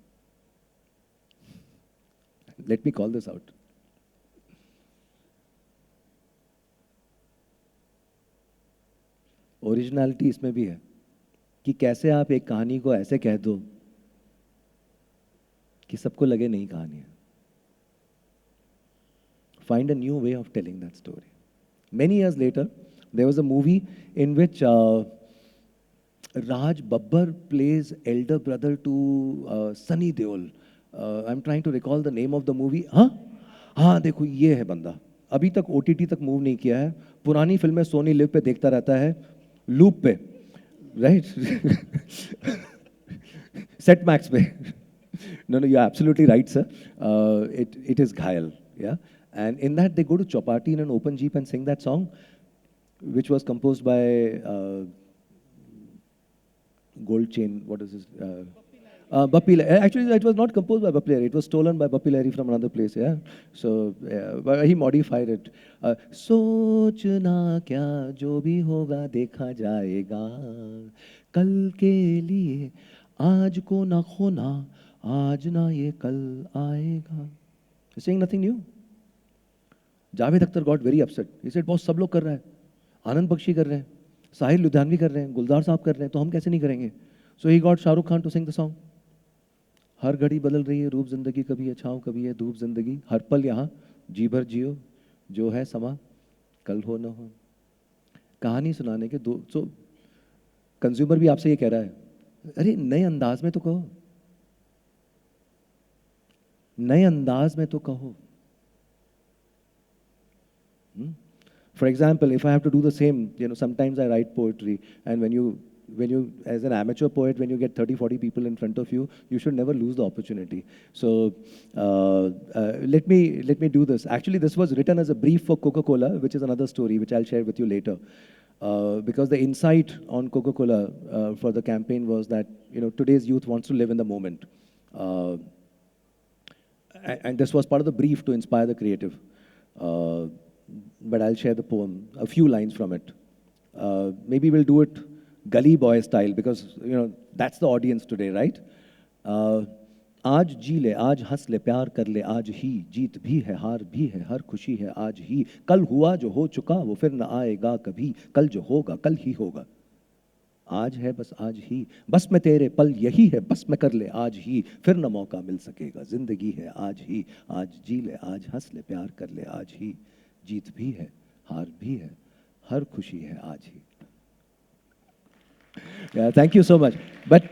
Let me call this out. Originality इसमें भी है कि कैसे आप एक कहानी को ऐसे कह दो कि सबको लगे नई कहानी है. Find a new way of telling that story. Many years later, there was a movie in which Raj Babbar plays elder brother to Sunny Deol. I'm trying to recall the name of the movie. हाँ देखो ये है बंदा. अभी तक OTT तक move नहीं किया है. पुरानी फिल्में सोनी लिव पे देखता रहता है, लूप पे, right? Set Max पे. No, you're absolutely right, sir. It is Ghayal, yeah. And in that they go to Chopati in an open jeep and sing that song, which was composed by Gold Chain. What is this? Bappi, actually, it was not composed by Bappi Lahiri. It was stolen by Bappi Lahiri from another place. Yeah, so but he modified it. सोचना क्या जो भी होगा देखा जाएगा कल के लिए आज को ना खोना आज ना ये कल आएगा. Saying nothing new. Javed Akhtar got very upset. He said, "बहुत सब लोग कर रहा है, आनंद बख्शी कर रहे हैं, साहिल लुधियानवी कर रहे हैं, गुलजार साहब कर रहे हैं, तो हम कैसे नहीं करेंगे?" So he got Shahrukh Khan to sing the song. हर घड़ी बदल रही है रूप जिंदगी कभी है छाँव कभी है धूप जिंदगी हर पल यहाँ जी भर जियो जो है समा कल हो न हो. कहानी सुनाने के दो. So कंज्यूमर भी आपसे ये कह रहा है, अरे नए अंदाज में तो कहो, नए अंदाज में तो कहो. For example, if I have to do the same, sometimes I write poetry, and when you, as an amateur poet, when you get 30, 40 people in front of you, you should never lose the opportunity. So let me do this. Actually, this was written as a brief for Coca-Cola, which is another story, which I'll share with you later. Because the insight on Coca-Cola for the campaign was that, today's youth wants to live in the moment. And this was part of the brief to inspire the creative. But I'll share the poem, a few lines from it. Maybe we'll do it gully boy style because, that's the audience today, right? आज जी ले, आज हंस ले, प्यार कर ले, आज ही जीत भी है, हार भी है, हर खुशी है आज ही. कल हुआ जो हो चुका वो फिर न आएगा कभी, कल जो होगा कल ही होगा. आज है बस आज ही, बस में तेरे पल यही है, बस में कर ले आज ही, फिर न मौका मिल सकेगा. जिंदगी है आज ही, आज जी ले, आज हंस ले, प्यार कर ले आज ही. जीत भी है, हार भी है, हर खुशी है आज ही. Yeah, thank you so much. But,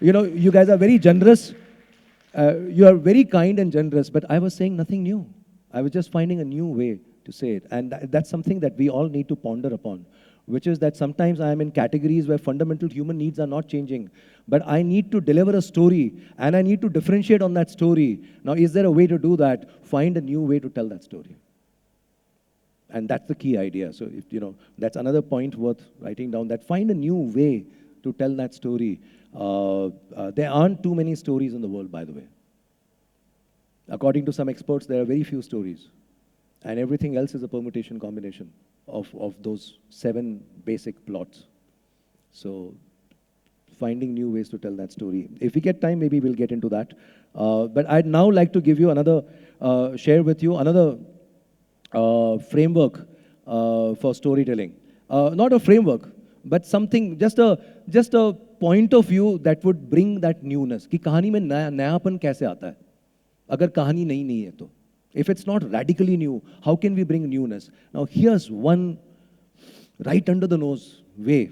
you guys are very generous. You are very kind and generous, but I was saying nothing new. I was just finding a new way to say it. And that's something that we all need to ponder upon, which is that sometimes I am in categories where fundamental human needs are not changing, but I need to deliver a story, and I need to differentiate on that story. Now, is there a way to do that? Find a new way to tell that story. And that's the key idea. So, if, that's another point worth writing down, that find a new way to tell that story. There aren't too many stories in the world, by the way. According to some experts, there are very few stories. And everything else is a permutation combination of those 7 basic plots. So, finding new ways to tell that story. If we get time, maybe we'll get into that. But I'd now like to give you share with you another framework for storytelling. Not a framework, but something, just a point of view that would bring that newness. कि कहानी में नयापन कैसे आता है? अगर कहानी नई नहीं है तो. If it's not radically new, how can we bring newness? Now here's one right under the nose way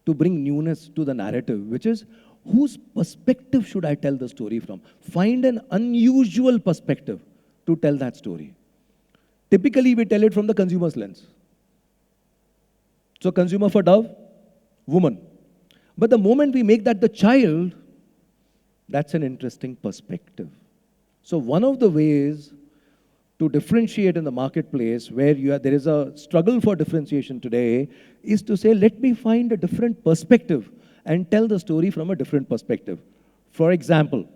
to bring newness to the narrative, which is, whose perspective should I tell the story from? Find an unusual perspective to tell that story. Typically, we tell it from the consumer's lens. So consumer for Dove, woman. But the moment we make that the child, that's an interesting perspective. So one of the ways to differentiate in the marketplace where there is a struggle for differentiation today is to say, let me find a different perspective and tell the story from a different perspective. For example,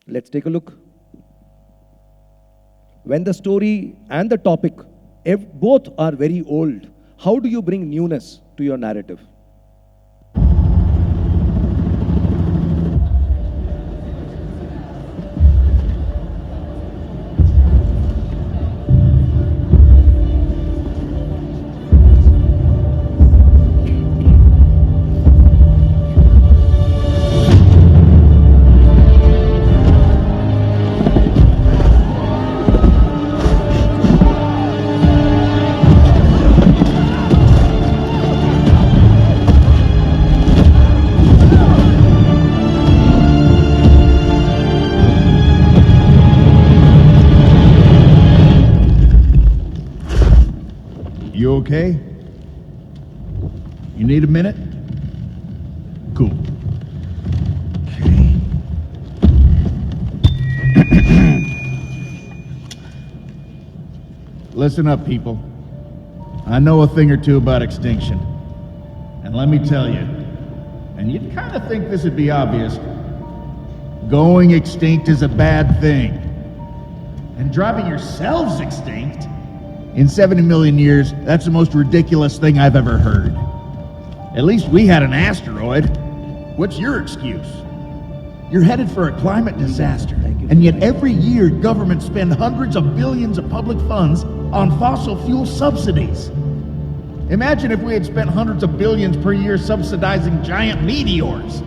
let's take a look. When the story and the topic, both are very old, how do you bring newness to your narrative? You okay? You need a minute? Cool. Okay. Listen up, people. I know a thing or two about extinction. And let me tell you, and you'd kind of think this would be obvious, Going extinct is a bad thing. And driving yourselves extinct? In 70 million years, that's the most ridiculous thing I've ever heard. At least we had an asteroid. What's your excuse? You're headed for a climate disaster. And yet every year, governments spend hundreds of billions of public funds on fossil fuel subsidies. Imagine if we had spent hundreds of billions per year subsidizing giant meteors.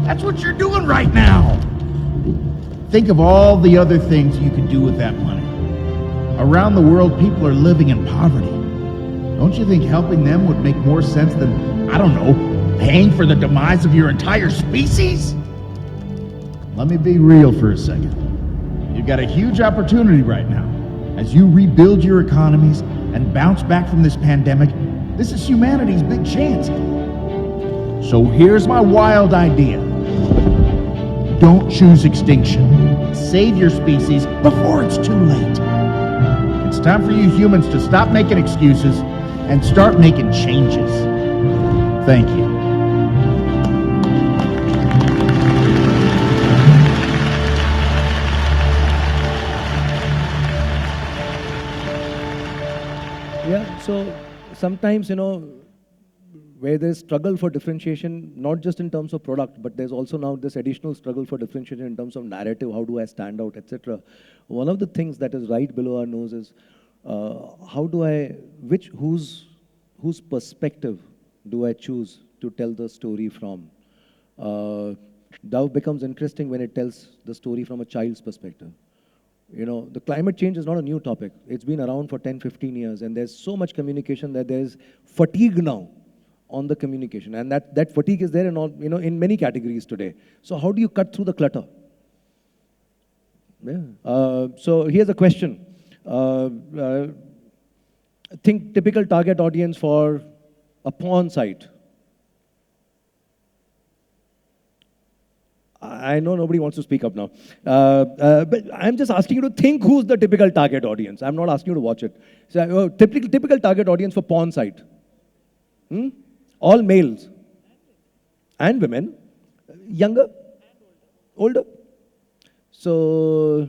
That's what you're doing right now. Think of all the other things you could do with that money. Around the world, people are living in poverty. Don't you think helping them would make more sense than, I don't know, paying for the demise of your entire species? Let me be real for a second. You've got a huge opportunity right now. As you rebuild your economies and bounce back from this pandemic, this is humanity's big chance. So here's my wild idea. Don't choose extinction. Save your species before it's too late. It's time for you humans to stop making excuses and start making changes. Thank you. Yeah, so sometimes, where there's struggle for differentiation, not just in terms of product, but there's also now this additional struggle for differentiation in terms of narrative, how do I stand out, etc. One of the things that is right below our nose is whose perspective do I choose to tell the story from? Dove becomes interesting when it tells the story from a child's perspective. The climate change is not a new topic. It's been around for 10, 15 years, and there's so much communication that there's fatigue now on the communication, and that fatigue is there in all, in many categories today. So how do you cut through the clutter? Yeah. So here's a question. Think typical target audience for a porn site. I know nobody wants to speak up now. But I'm just asking you to think who's the typical target audience. I'm not asking you to watch it. So, typical target audience for porn site. All males. And women. Younger. Older. So,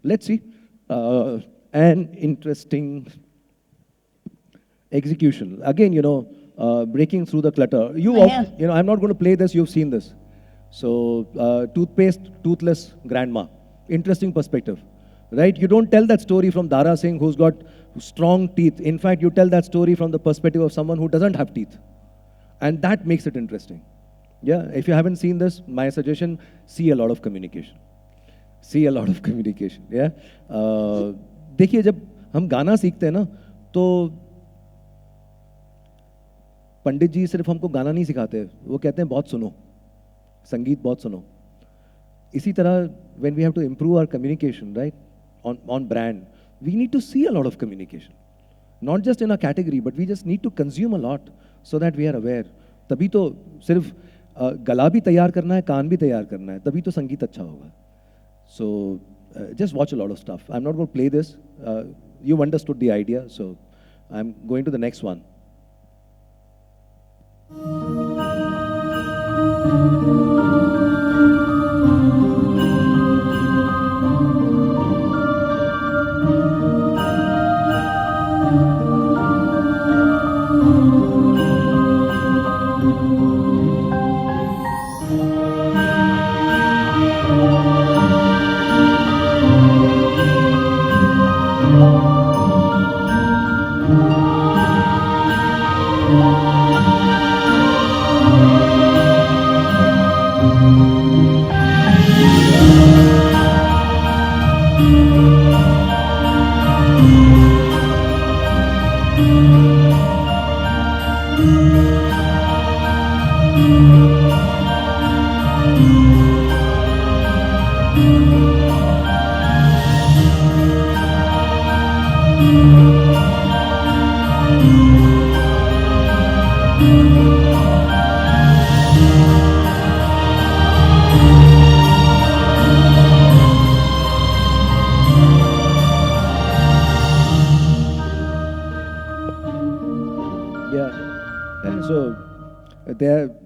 let's see. An interesting execution. Again, breaking through the clutter. I'm not going to play this, you've seen this. So, toothpaste, toothless grandma. Interesting perspective, right? You don't tell that story from Dara Singh who's got strong teeth. In fact, you tell that story from the perspective of someone who doesn't have teeth. And that makes it interesting. Yeah, if you haven't seen this, my suggestion, see a lot of communication. See a lot of communication, yeah? देखिए जब हम गाना सीखते हैं ना तो पंडित जी सिर्फ हमको गाना नहीं सिखाते, वो कहते हैं बहुत सुनो, संगीत बहुत सुनो. इसी तरह when we have to improve our communication, right, on brand, we need to see a lot of communication. Not just in a category, but we just need to consume a lot so that we are aware. तभी तो सिर्फ गला भी तैयार करना है, कान भी तैयार करना है, तभी तो संगीत अच्छा होगा. So just watch a lot of stuff. I'm not going to play this. You've understood the idea, so I'm going to the next one.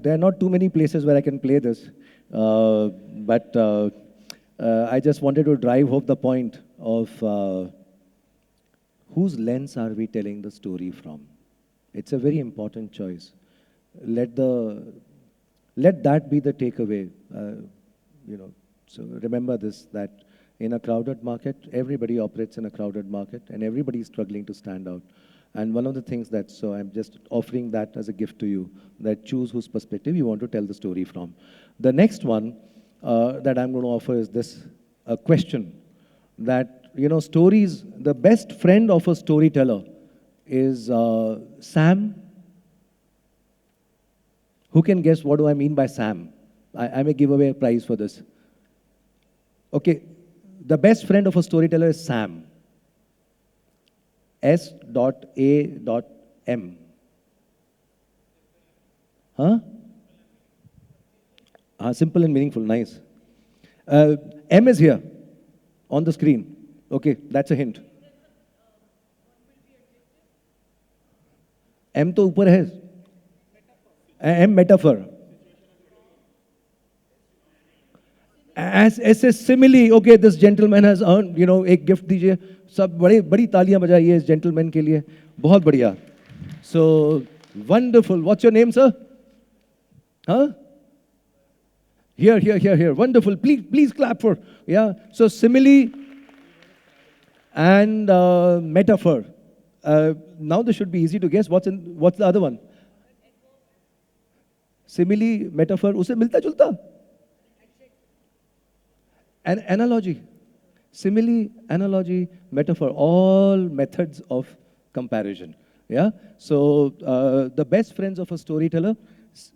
There are not too many places where I can play this. But I just wanted to drive home the point of whose lens are we telling the story from? It's a very important choice. Let that be the takeaway. So remember this, that in a crowded market, everybody operates in a crowded market, and everybody is struggling to stand out. And one of the things so I'm just offering that as a gift to you, that choose whose perspective you want to tell the story from. The next one that I'm going to offer is this, a question that, stories, the best friend of a storyteller is Sam. Who can guess what do I mean by Sam? I may give away a prize for this. Okay, the best friend of a storyteller is Sam. S.A.M. Huh? Simple and meaningful, nice. M is here on the screen. Okay, that's a hint. M to ऊपर है. M metaphor. As a simile, okay, this gentleman has earned, एक gift दीजिए. सब बड़ी तालियां बजाइए इस gentleman के लिए. बहुत बढ़िया. So, wonderful. What's your name, sir? Huh? Here. Wonderful. Please clap for. Yeah. So, simile and metaphor. Now this should be easy to guess. What's the other one? Simile, metaphor. उसे मिलता जुलता. An analogy. Simile, analogy, metaphor, all methods of comparison. Yeah. So the best friends of a storyteller,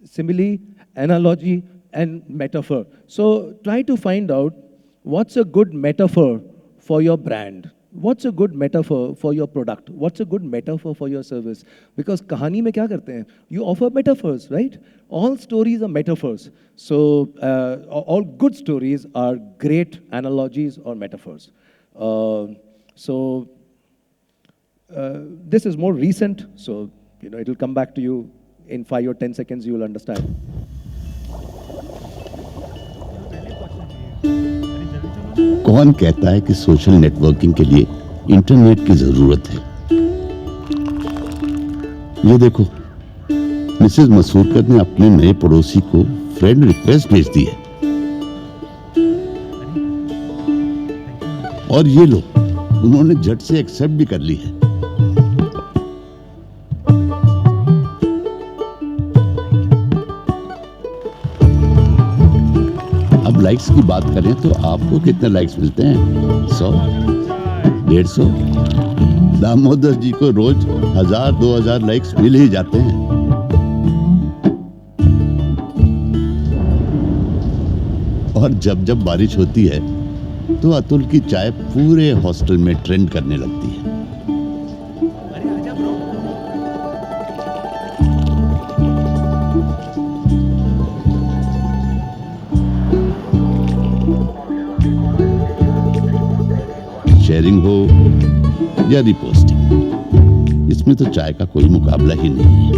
simile, analogy, and metaphor. So try to find out what's a good metaphor for your brand. What's a good metaphor for your product? What's a good metaphor for your service? Because कहानी में क्या करते हैं? You offer metaphors, right? All stories are metaphors. So all good stories are great analogies or metaphors. This is more recent, so it'll come back to you in 5 or 10 seconds. You will understand. कौन कहता है कि social networking के लिए internet की जरूरत है? ये देखो, मिसेस मसूरकर ने अपने नए पड़ोसी को फ्रेंड रिक्वेस्ट भेज दी है। और ये लो, उन्होंने झट से एक्सेप्ट भी कर ली है। अब लाइक्स की बात करें तो आपको कितने लाइक्स मिलते हैं? 100, 150? दामोदर जी को रोज 1000-2000 लाइक्स मिल ही जाते हैं। और जब जब बारिश होती है तो अतुल की चाय पूरे हॉस्टल में ट्रेंड करने लगती है। शेयरिंग हो या रिपोस्टिंग, इसमें तो चाय का कोई मुकाबला ही नहीं है।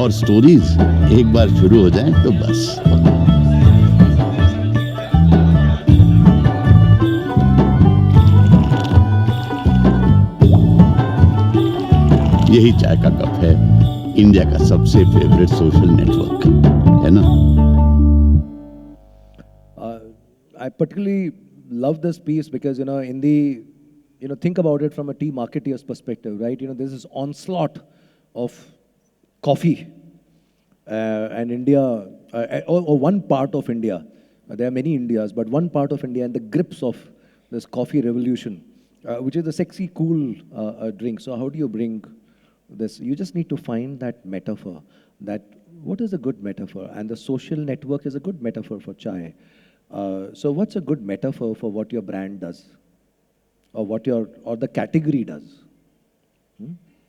और स्टोरीज एक बार शुरू हो जाएं तो बस। यही चाय का कप है इंडिया का सबसे फेवरेट सोशल नेटवर्क, है ना? I particularly love this piece because think about it from a tea marketeer's perspective, right? There's this onslaught of coffee and India, or one part of India. There are many Indias, but one part of India and the grips of this coffee revolution, which is the sexy, cool drink. So how do you bring this? You just need to find that metaphor, that what is a good metaphor? And the social network is a good metaphor for chai. So what's a good metaphor for what your brand does? Or the category does?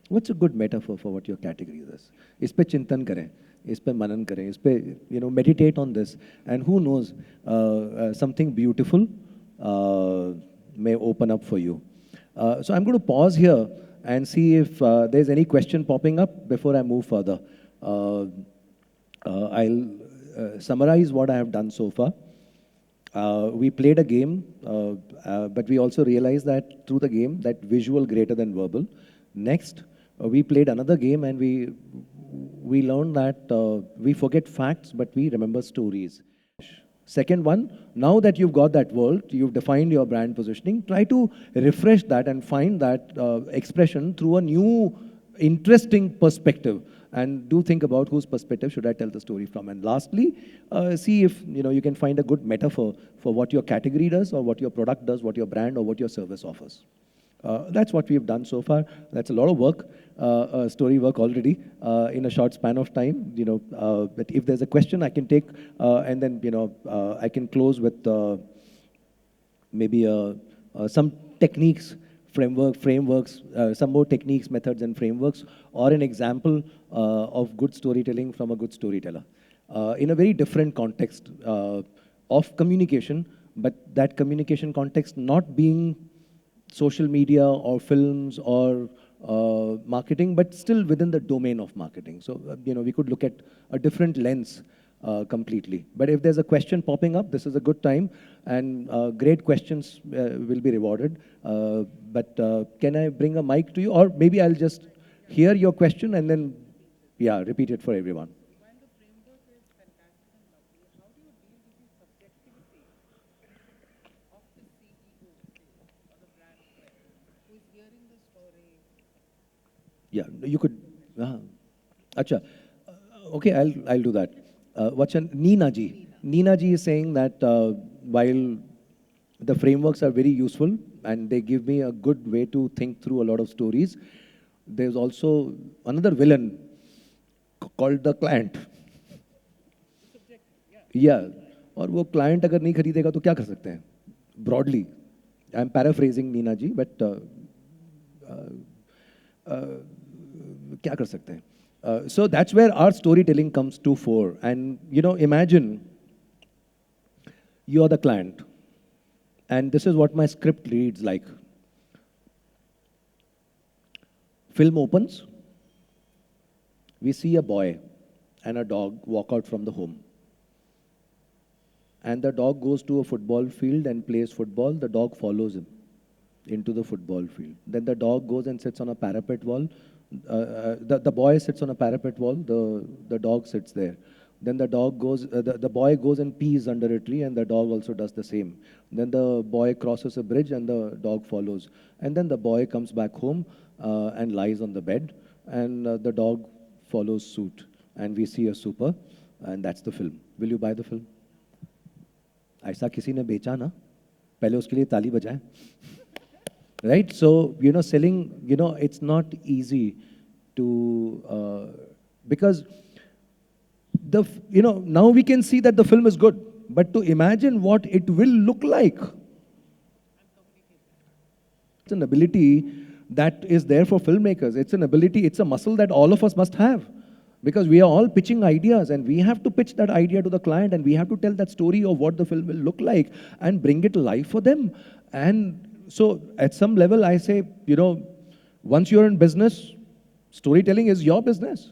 What's a good metaphor for what your category does? इस पे चिंतन करें, इस पे मनन करें, इस पे meditate on this, and who knows, something beautiful may open up for you. So I'm going to pause here and see if there's any question popping up before I move further. I'll summarize what I have done so far. We played a game, but we also realized that through the game that visual greater than verbal. Next, we played another game and we learned that we forget facts, but we remember stories. Second one, now that you've got that world, you've defined your brand positioning, try to refresh that and find that expression through a new, interesting perspective. And do think about whose perspective should I tell the story from. And lastly, see if you can find a good metaphor for what your category does, or what your product does, what your brand or what your service offers. That's what we've done so far. That's a lot of work, story work already in a short span of time. But if there's a question, I can take, and then I can close with maybe some techniques, frameworks, some more techniques, methods, and frameworks, or an example of good storytelling from a good storyteller in a very different context of communication, but that communication context not being social media or films or marketing, but still within the domain of marketing. So, we could look at a different lens completely. But if there's a question popping up, this is a good time, and great questions will be rewarded. But can I bring a mic to you? Or maybe I'll just hear your question and then, repeat it for everyone. Yeah, you could. Acha. Okay, I'll do that. What's your Neena ji? Neena ji is saying that while the frameworks are very useful and they give me a good way to think through a lot of stories, there's also another villain called the client. Yeah. और वो client अगर नहीं खरीदेगा तो क्या कर सकते हैं? Broadly, I'm paraphrasing Neena ji, but क्या कर सकते हैं? So that's where our storytelling comes to fore. And imagine you're the client, and this is what my script reads like. Film opens. We see a boy and a dog walk out from the home. And the dog goes to a football field and plays football. The dog follows him into the football field. Then the dog goes and sits on a parapet wall. The boy sits on a parapet wall. The dog sits there. Then the dog goes. The boy goes and pees under a tree, and the dog also does the same. Then the boy crosses a bridge, and the dog follows. And then the boy comes back home and lies on the bed, and the dog follows suit. And we see a super, and that's the film. Will you buy the film? ऐसा किसी ने बेचा ना, पहले उसके लिए ताली बजाएं. Right? So, selling, it's not easy to, because now we can see that the film is good, but to imagine what it will look like. It's an ability that is there for filmmakers. It's an ability, it's a muscle that all of us must have. Because we are all pitching ideas, and we have to pitch that idea to the client, and we have to tell that story of what the film will look like and bring it live for them. And so at some level, I say, once you're in business, storytelling is your business.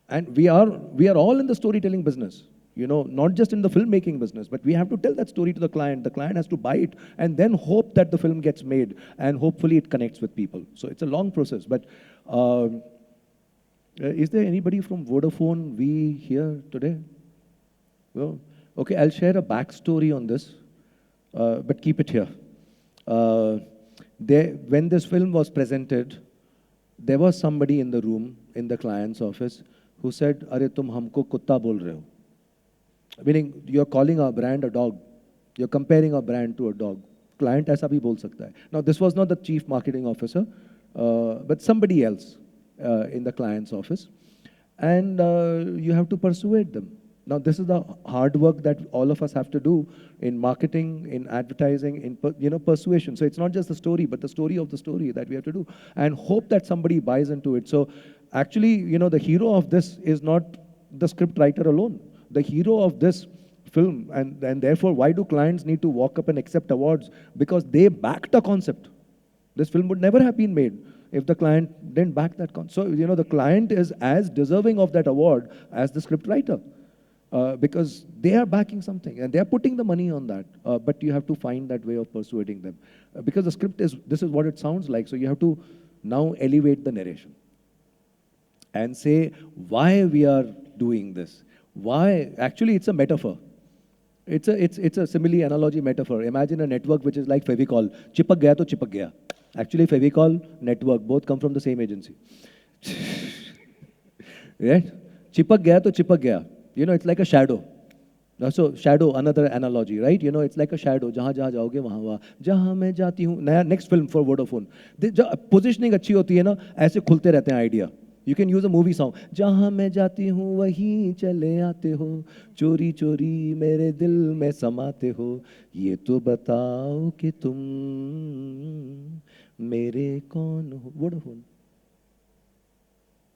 And we are all in the storytelling business, not just in the filmmaking business, but we have to tell that story to the client. The client has to buy it and then hope that the film gets made, and hopefully it connects with people. So it's a long process. But is there anybody from Vodafone V here today? Well, okay, I'll share a backstory on this, but keep it here. When this film was presented, there was somebody in the room, in the client's office, who said, "Arey tum humko kutta bol rahe ho." Meaning, you're calling our brand a dog. You're comparing our brand to a dog. Client aisa bhi bol sakta hai. Now, this was not the chief marketing officer, but somebody else in the client's office. And you have to persuade them. Now, this is the hard work that all of us have to do in marketing, in advertising, in persuasion. So it's not just the story, but the story of the story that we have to do, and hope that somebody buys into it. So actually, the hero of this is not the script writer alone. The hero of this film, and therefore, why do clients need to walk up and accept awards? Because they backed a concept. This film would never have been made if the client didn't back that concept. So, the client is as deserving of that award as the script writer. Because they are backing something and they are putting the money on that. But you have to find that way of persuading them. Because the script this is what it sounds like. So you have to now elevate the narration and say why we are doing this. Why? Actually, it's a metaphor. It's a simile, analogy, metaphor. Imagine a network which is like Fevicol. Chipak gaya to chipak gaya. Actually, Fevicol, network, both come from the same agency. Right? Chipak gaya to chipak gaya. It's like a shadow. So shadow, another analogy, right? It's like a shadow. जहाँ जहाँ जाओगे वहाँ वहाँ. जहाँ मैं जाती हूँ. नया next film for Vodafone. Positioning अच्छी होती है ना, ऐसे खुलते रहते हैं idea. You can use a movie song. जहाँ मैं जाती हूँ वहीं चले आते हो, चोरी चोरी मेरे दिल में समाते हो, ये तो बताओ कि तुम मेरे कौन हो. Vodafone.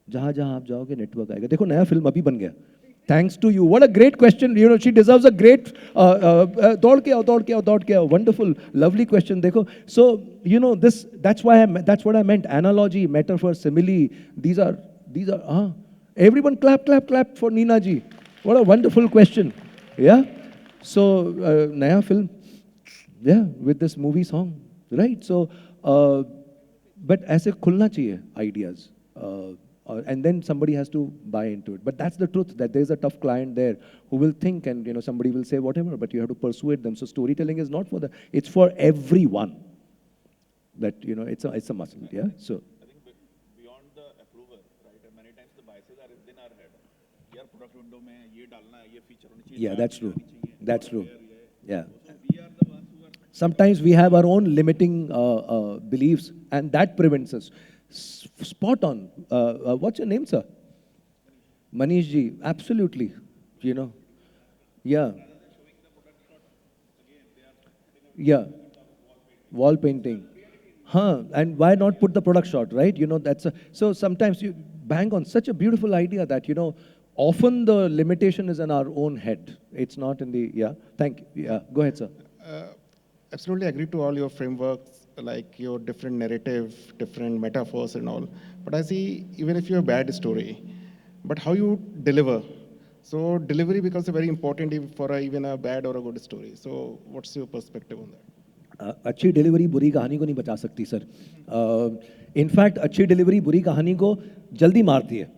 जहाँ जहाँ आप जाओगे नेटवर्क आएगा. देखो नया फिल्म अभी बन गया. Thanks to you. What a great question. She deserves a great दौड़ के आओ. Wonderful, lovely question. देखो. So, that's what I meant. Analogy, metaphor, simile. These are. Everyone clap for Neena ji. What a wonderful question. Yeah. So, naya film. Yeah, with this movie song, right? So, but ऐसे खुलना चाहिए ideas. And then somebody has to buy into it. But that's the truth, that there's a tough client there who will think and, somebody will say whatever, but you have to persuade them. So storytelling is not it's for everyone. That, it's a muscle, yeah? So. I think beyond the approval, right, and many times the biases are within our head. Your product window mein ye dalna hai, ye feature honi chahiye. Yeah, that's true. That's true. Yeah. So we are the ones who are... Sometimes we have our own limiting beliefs, and that prevents us. Spot on. What's your name, sir? Manish ji. Absolutely. Yeah. Yeah. Wall painting. And why not put the product shot, right? So sometimes you bang on such a beautiful idea that, often the limitation is in our own head. It's not in the, yeah. Thank you. Yeah. Go ahead, sir. Absolutely agree to all your frameworks, like your different narrative, different metaphors and all. But I see, even if you have a bad story, but how you deliver. So delivery becomes very important for even a bad or a good story. So what's your perspective on that? अच्छी delivery बुरी कहानी को नहीं बचा सकती sir. In fact अच्छी delivery बुरी कहानी को जल्दी मारती है.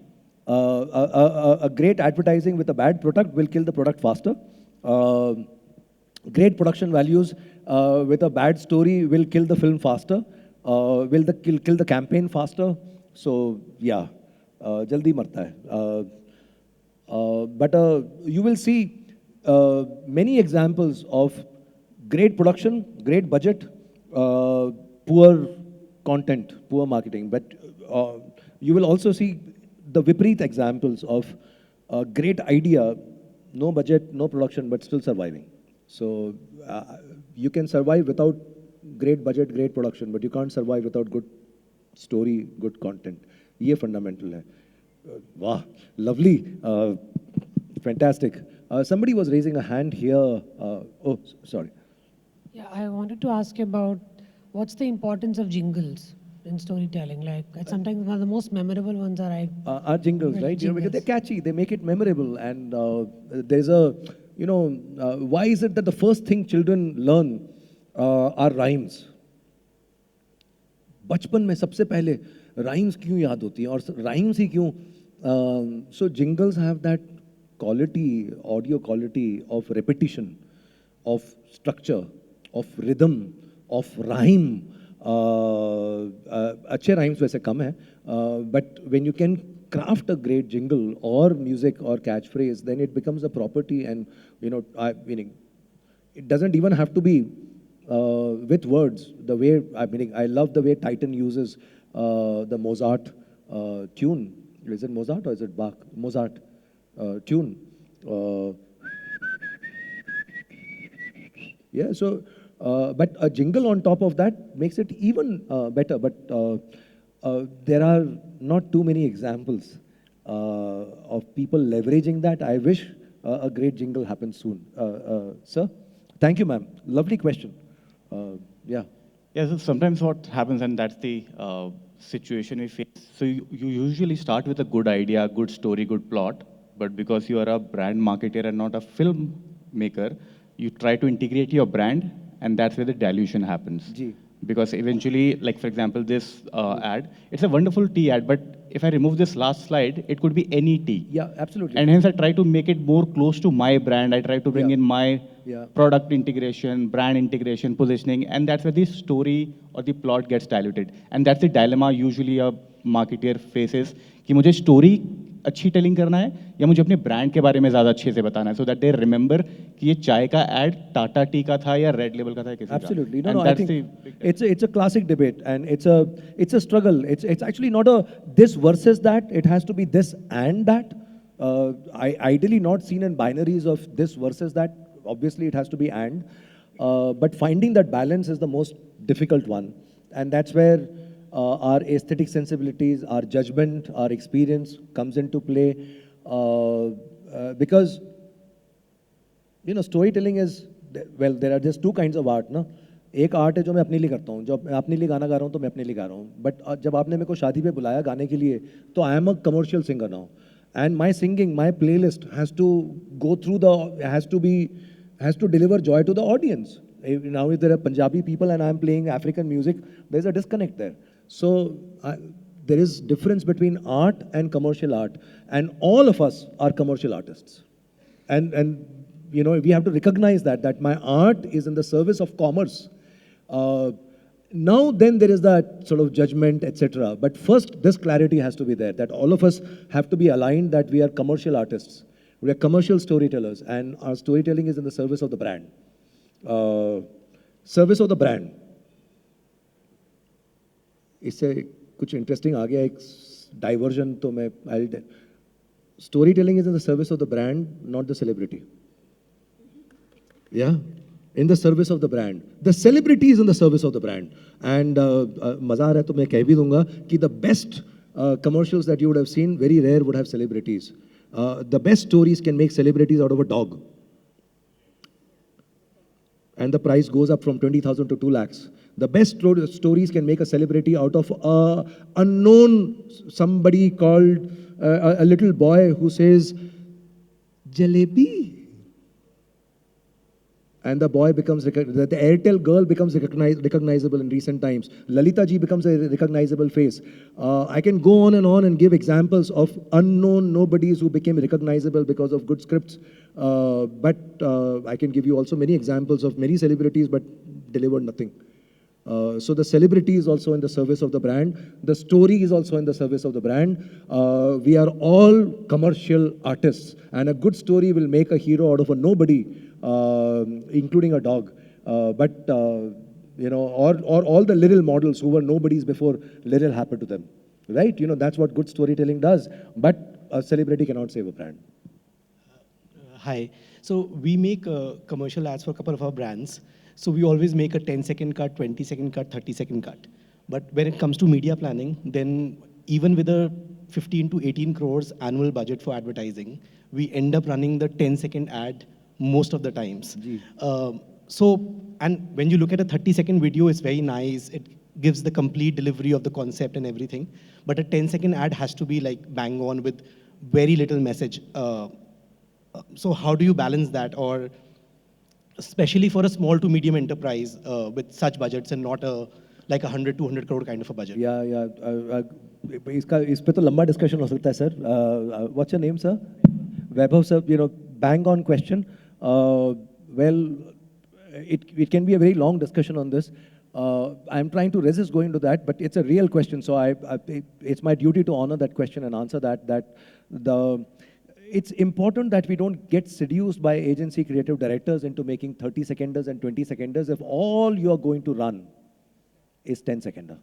A great advertising with a bad product will kill the product faster. Great production values with a bad story will kill the film faster, kill the campaign faster. So yeah, jaldi marta hai. But you will see many examples of great production, great budget, poor content, poor marketing. But you will also see the Vipreet examples of great idea, no budget, no production, but still surviving. So you can survive without great budget, great production, but you can't survive without good story, good content. ये fundamental है. Wow, lovely, fantastic. Somebody was raising a hand here. Oh, sorry. Yeah, I wanted to ask you about what's the importance of jingles in storytelling? Like, sometimes one of the most memorable ones are jingles, right? Because they're catchy, they make it memorable, and there's a, why is it that the first thing children learn are rhymes? बचपन में सबसे पहले rhymes क्यों याद होती हैं और rhymes ही क्यों? So jingles have that quality, audio quality of repetition, of structure, of rhythm, of rhyme. अच्छे rhymes वैसे कम है, but when you can craft a great jingle or music or catchphrase, then it becomes a property, and meaning it doesn't even have to be with words. The way I love the way Titan uses the Mozart tune. Is it Mozart or is it Bach? Mozart tune. Yeah. So, but a jingle on top of that makes it even better. But there are not too many examples of people leveraging that. I wish a great jingle happens soon. Sir, thank you, ma'am. Lovely question. Yeah. Yeah, so sometimes what happens, and that's the situation we face. So you usually start with a good idea, good story, good plot, but because you are a brand marketer and not a film maker, you try to integrate your brand, and that's where the dilution happens. Ji. Because eventually, like for example, this ad, it's a wonderful tea ad, but if I remove this last slide, it could be any tea. Yeah, absolutely. And hence I try to make it more close to my brand. I try to bring Yeah. in my Yeah. product integration, brand integration, positioning, and that's where the story or the plot gets diluted. And that's the dilemma usually a marketer faces कि मुझे story अच्छी telling करना है या मुझे अपने brand के बारे में ज़्यादा अच्छे से बताना है, so that they remember कि ये चाय का ad टाटा टी का था या रेड लेबल का था किसी का. Absolutely. No, And no, I that's think it's a classic debate, and it's a struggle. It's actually not a this versus that. It has to be this and that. Ideally not seen in binaries of this versus that. Obviously, it has to be and. But finding that balance is the most difficult one, and that's where our aesthetic sensibilities, our judgment, our experience comes into play. Because storytelling is, well, there are just two kinds of art, ना. एक art है जो मैं अपने लिए करता हूँ, जब मैं अपने लिए गाना गा रहा हूँ तो मैं अपने लिए गा रहा हूँ. बट जब आपने मेरे को शादी पे बुलाया गाने के लिए, तो I am a commercial singer now, and my singing, my play list has to go through has to deliver joy to the audience. Now, if there are Punjabi people and I'm playing African music, there's a disconnect there. So there is difference between art and commercial art, and all of us are commercial artists. And we have to recognize that my art is in the service of commerce. Now then there is that sort of judgment, etc. But first, this clarity has to be there, that all of us have to be aligned that we are commercial artists. We are commercial storytellers, and our storytelling is in the service of the brand. Service of the brand. इससे कुछ interesting आ गया, एक diversion तो मैं I'll tell. Storytelling is in the service of the brand, not the celebrity. Yeah, in the service of the brand. The celebrity is in the service of the brand. And मज़ा आ रहा है तो मैं कह भी दूंगा कि the best commercials that you would have seen, very rare would have celebrities. The best stories can make celebrities out of a dog. And the price goes up from 20,000 to 2 lakhs. The best stories can make a celebrity out of a unknown somebody called a little boy who says, Jalebi. And the boy becomes, the Airtel girl becomes recognizable in recent times. Lalita ji becomes a recognizable face. I can go on and give examples of unknown nobodies who became recognizable because of good scripts. But I can give you also many examples of many celebrities but delivered nothing. So the celebrity is also in the service of the brand. The story is also in the service of the brand. We are all commercial artists, and a good story will make a hero out of a nobody, including a dog. Or all the little models who were nobodies before little happened to them, right? That's what good storytelling does. But a celebrity cannot save a brand. Hi. So we make commercial ads for a couple of our brands. So we always make a 10-second cut, 20-second cut, 30-second cut. But when it comes to media planning, then even with a 15 to 18 crores annual budget for advertising, we end up running the 10-second ad most of the times. And when you look at a 30-second video, it's very nice. It gives the complete delivery of the concept and everything. But a 10-second ad has to be like bang on with very little message. So how do you balance that? Or especially for a small to medium enterprise with such budgets and not like 100-200 crore kind of a budget? Yeah. इस पे तो लंबा discussion हो सकता है, sir. What's your name, sir? Vaibhav, sir. Bang on question. Well, it can be a very long discussion on this. I'm trying to resist going to that, but it's a real question. So it's my duty to honor that question and answer that. It's important that we don't get seduced by agency creative directors into making 30-seconders and 20-seconders if all you are going to run is 10-seconder.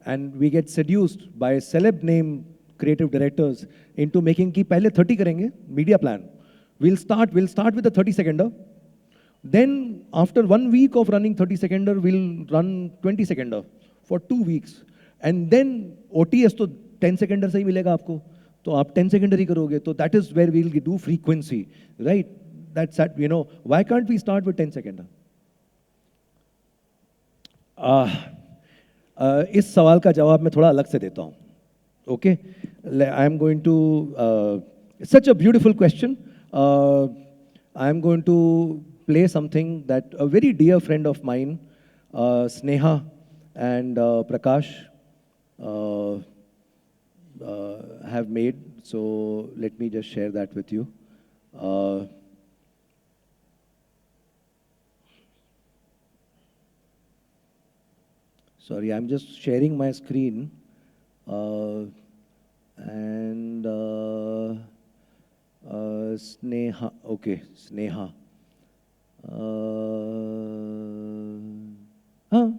And we get seduced by celeb name creative directors into making ki pehle 30 karenge, media plan. We'll start with the 30-seconder. Then after 1 week of running 30-seconder, we'll run 20-seconder for 2 weeks. And then OTS to 10-seconder se hi milega aapko. तो आप 10 secondary करोगे, तो that is where we'll do frequency, right? That's that, you know, why can't we start with 10 second? इस सवाल का जवाब मैं थोड़ा अलग से देता हूँ. Okay, I am going to, such a beautiful question. I am going to play something that a very dear friend of mine, Sneha and Prakash, have made. So let me just share that with you. Sorry, I'm just sharing my screen. And Sneha, okay, Sneha. Huh?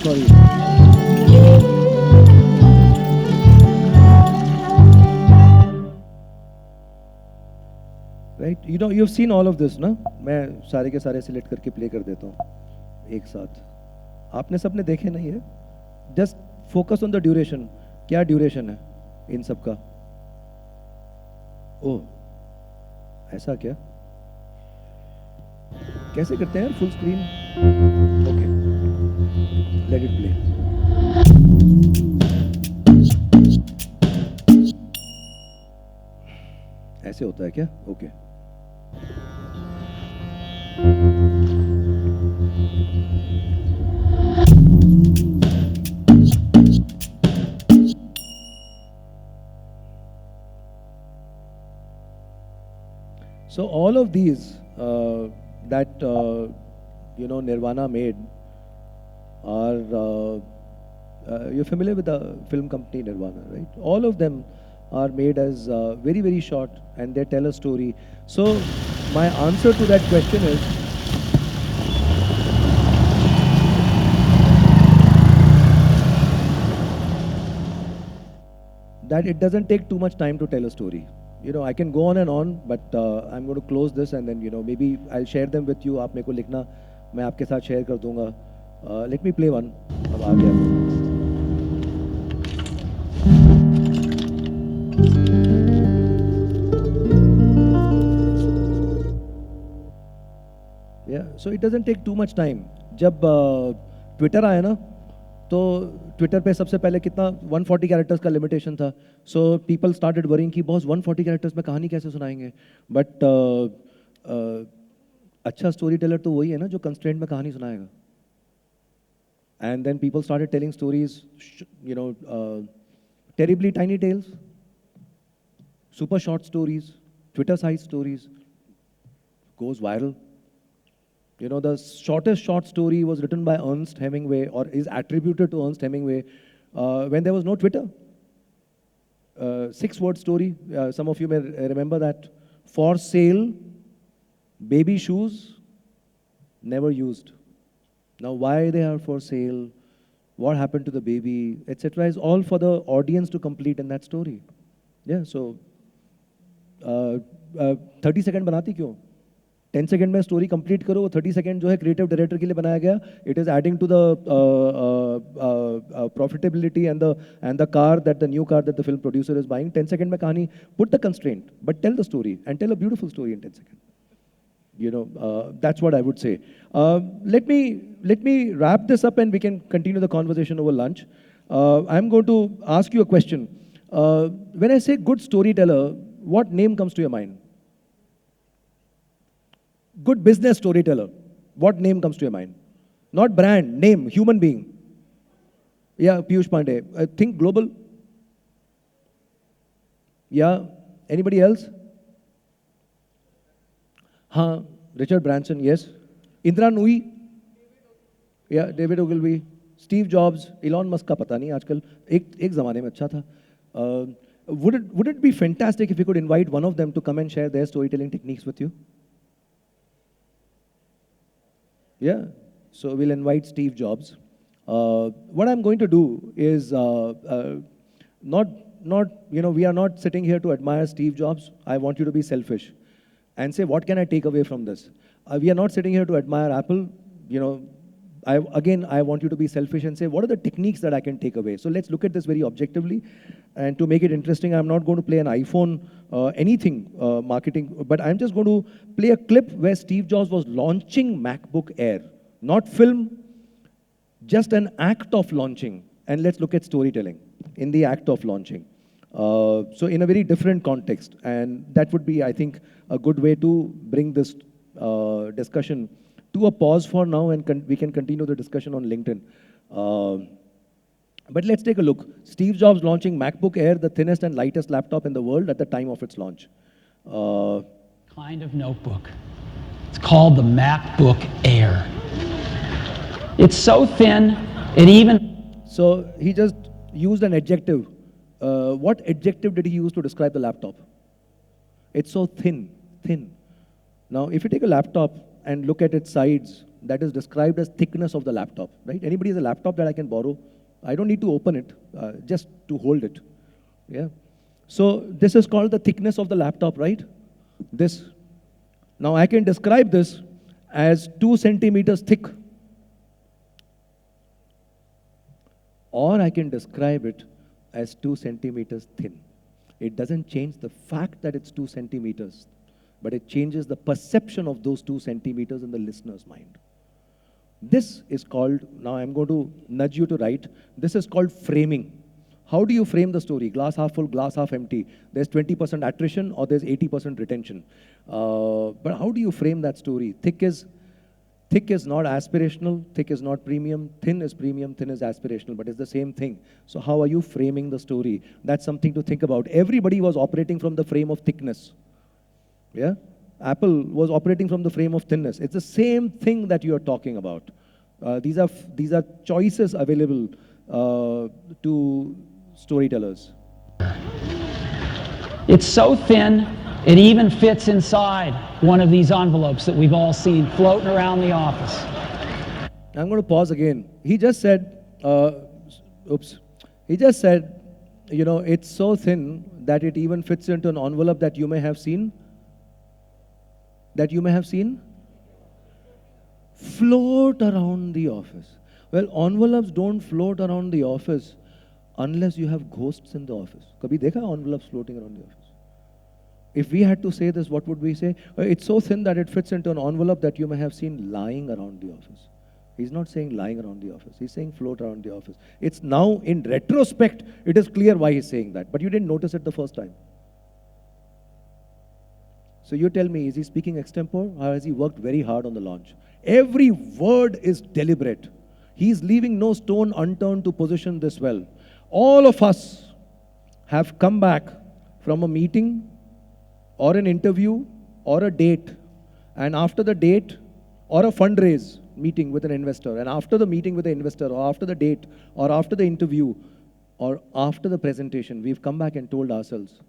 Sorry. Right? You know, you've seen all of this, ना? मैं सारे के सारे select करके play कर देता हूँ एक साथ. आपने सबने देखे नहीं है? Just focus on the duration. क्या duration है इन सब का? ओह, ऐसा क्या? कैसे करते हैं full screen? Okay, let it play. ऐसे होता है क्या? Okay. So all of these that you know Nirvana made are you're familiar with the film company Nirvana, right? All of them are made as very, very short, and they tell a story. So my answer to that question is that it doesn't take too much time to tell a story. You know, I can go on and on, but I'm going to close this, and then, you know, maybe I'll share them with you. आप मेरे को लिखना, मैं आपके साथ share कर दूंगा. Let me play one. अब आ गया. Yeah, so it doesn't take too much time. जब Twitter आया ना, तो ट्विटर पे सबसे पहले कितना 140 कैरेक्टर्स का लिमिटेशन था. सो पीपल स्टार्टेड वरिंग कि बॉस 140 कैरेक्टर्स में कहानी कैसे सुनाएंगे. बट अच्छा स्टोरी टेलर तो वही है ना जो कंस्ट्रेंट में कहानी सुनाएगा. And then people started telling stories, you know, terribly tiny tales, super short stories, Twitter size stories, goes viral. You know, the shortest short story was written by Ernest Hemingway, or is attributed to Ernest Hemingway, when there was no Twitter. 6-word story. Some of you may remember that. For sale, baby shoes, never used. Now, why they are for sale, what happened to the baby, etc., is all for the audience to complete in that story. Yeah, so 30 second बनाती क्यों? 10 second में story complete करो. वो 30 second जो है creative director के लिए बनाया गया. It is adding to the profitability and the car that the new car that the film producer is buying. 10 second में कहानी, put the constraint, but tell the story and tell a beautiful story in 10 second. You know, that's what I would say. Let me wrap this up, and we can continue the conversation over lunch. I'm going to ask you a question. When I say good storyteller, what name comes to your mind? Good business storyteller, what name comes to your mind? Not brand, name, human being. Yeah, Piyush Pandey. Think global. Yeah, anybody else? हाँ, Richard Branson, yes. Indra Nui. Yeah, David Ogilvy. Steve Jobs, Elon Musk का पता नहीं आजकल. एक ज़माने में अच्छा था. Would it be fantastic if you could invite one of them to come and share their storytelling techniques with you? Yeah, so we'll invite Steve Jobs. What I'm going to do is not, you know, we are not sitting here to admire Steve Jobs. I want you to be selfish. and say, what can I take away from this? We are not sitting here to admire Apple. You know, I want you to be selfish and say, what are the techniques that I can take away? So let's look at this very objectively. And to make it interesting, I'm not going to play an iPhone, anything marketing, but I'm just going to play a clip where Steve Jobs was launching MacBook Air. Not film, just an act of launching. And let's look at storytelling in the act of launching. So in a very different context. And that would be, I think, a good way to bring this discussion to a pause for now, and we can continue the discussion on LinkedIn. But let's take a look. Steve Jobs launching MacBook Air, the thinnest and lightest laptop in the world at the time of its launch. Kind of notebook. It's called the MacBook Air. It's so thin, it even... So he just used an adjective. What adjective did he use to describe the laptop? It's so thin, thin. Now, if you take a laptop and look at its sides, that is described as thickness of the laptop, right? Anybody has a laptop that I can borrow? I don't need to open it, just to hold it, yeah? So this is called the thickness of the laptop, right? This. Now I can describe this as 2 centimeters thick. Or I can describe it as 2 centimeters thin. It doesn't change the fact that it's 2 centimeters, but it changes the perception of those 2 centimeters in the listener's mind. This is called, now I'm going to nudge you to write, this is called framing. How do you frame the story? Glass half full, glass half empty. There's 20% attrition or there's 80% retention. But how do you frame that story? Thick is not aspirational, thick is not premium, thin is aspirational, but it's the same thing. So how are you framing the story? That's something to think about. Everybody was operating from the frame of thickness. Yeah? Apple was operating from the frame of thinness. It's the same thing that you are talking about. These are choices available to storytellers. It's so thin, it even fits inside one of these envelopes that we've all seen floating around the office. I'm going to pause again. He just said, he just said, you know, it's so thin that it even fits into an envelope that you may have seen. Float around the office. Well, envelopes don't float around the office unless you have ghosts in the office. Kabhi dekha envelopes floating around the office? If we had to say this, what would we say? It's so thin that it fits into an envelope that you may have seen lying around the office. He's not saying lying around the office. He's saying float around the office. It's now, in retrospect, it is clear why he's saying that. But you didn't notice it the first time. So you tell me, is he speaking extempore or has he worked very hard on the launch? Every word is deliberate. He's leaving no stone unturned to position this well. All of us have come back from a meeting or an interview or a date, and after the date or a fundraise meeting with an investor, and after the meeting with the investor or after the date or after the interview or after the presentation, we've come back and told ourselves,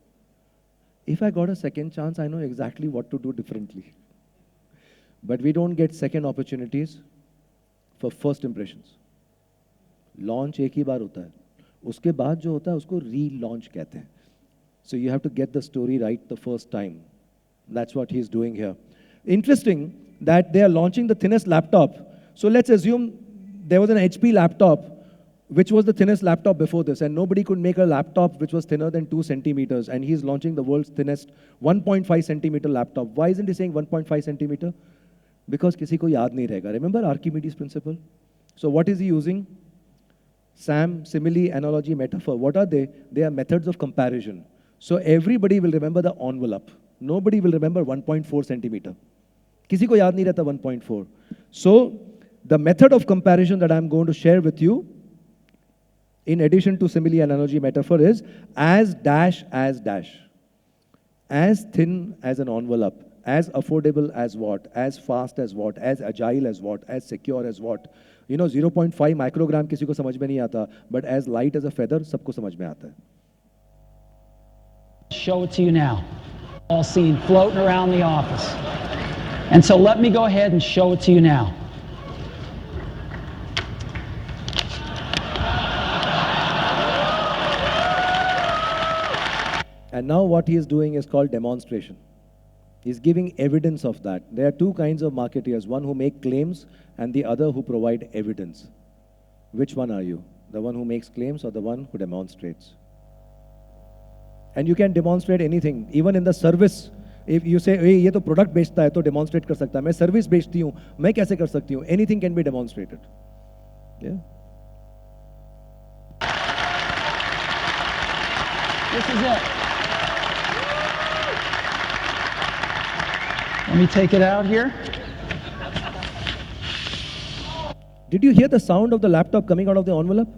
if I got a second chance, I know exactly what to do differently. But we don't get second opportunities for first impressions. Launch एक ही बार होता है. उसके बाद जो होता है उसको re-launch कहते हैं. So you have to get the story right the first time. That's what he's doing here. Interesting that they are launching the thinnest laptop. So let's assume there was an HP laptop which was the thinnest laptop before this, and nobody could make a laptop which was thinner than 2 centimeters, and he's launching the world's thinnest 1.5 centimeter laptop. Why isn't he saying 1.5 centimeter? Because किसी को याद नहीं रहेगा. Remember Archimedes principle? So what is he using? SAM, simile, analogy, metaphor. What are they? They are methods of comparison. So everybody will remember the envelope. Nobody will remember 1.4 centimeter. किसी को याद नहीं रहता 1.4. So the method of comparison that I'm going to share with you, in addition to simile, analogy, metaphor, is as dash as dash. As thin as an envelope. As affordable as what? As fast as what? As agile as what? As secure as what? You know, 0.5 microgram किसी को समझ में नहीं आता, but as light as a feather सबको समझ में आता है. Show it to you now. All seen floating around the office. And so let me go ahead and show it to you now. And now what he is doing is called demonstration. He's giving evidence of that. There are two kinds of marketeers, one who make claims and the other who provide evidence. Which one are you? The one who makes claims or the one who demonstrates? And you can demonstrate anything, even in the service. If you say, hey, ये तो product बेचता है, तो demonstrate कर सकता है. मैं service बेचती हूँ, मैं कैसे कर सकती हूँ? Anything can be demonstrated. Yeah. This is it. Let me take it out here. Did you hear the sound of the laptop coming out of the envelope?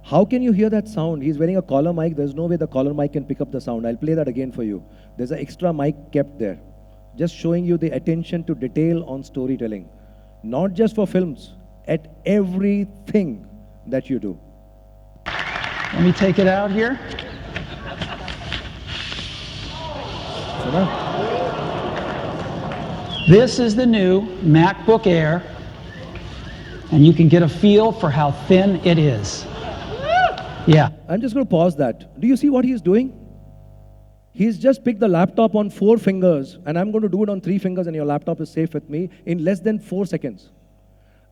How can you hear that sound? He's wearing a collar mic. There's no way the collar mic can pick up the sound. I'll play that again for you. There's an extra mic kept there. Just showing you the attention to detail on storytelling. Not just for films, at everything that you do. Let me take it out here. This is the new MacBook Air, and you can get a feel for how thin it is. Yeah. I'm just going to pause that. Do you see what he's doing? He's just picked the laptop on 4 fingers, and I'm going to do it on 3 fingers, and your laptop is safe with me in less than 4 seconds.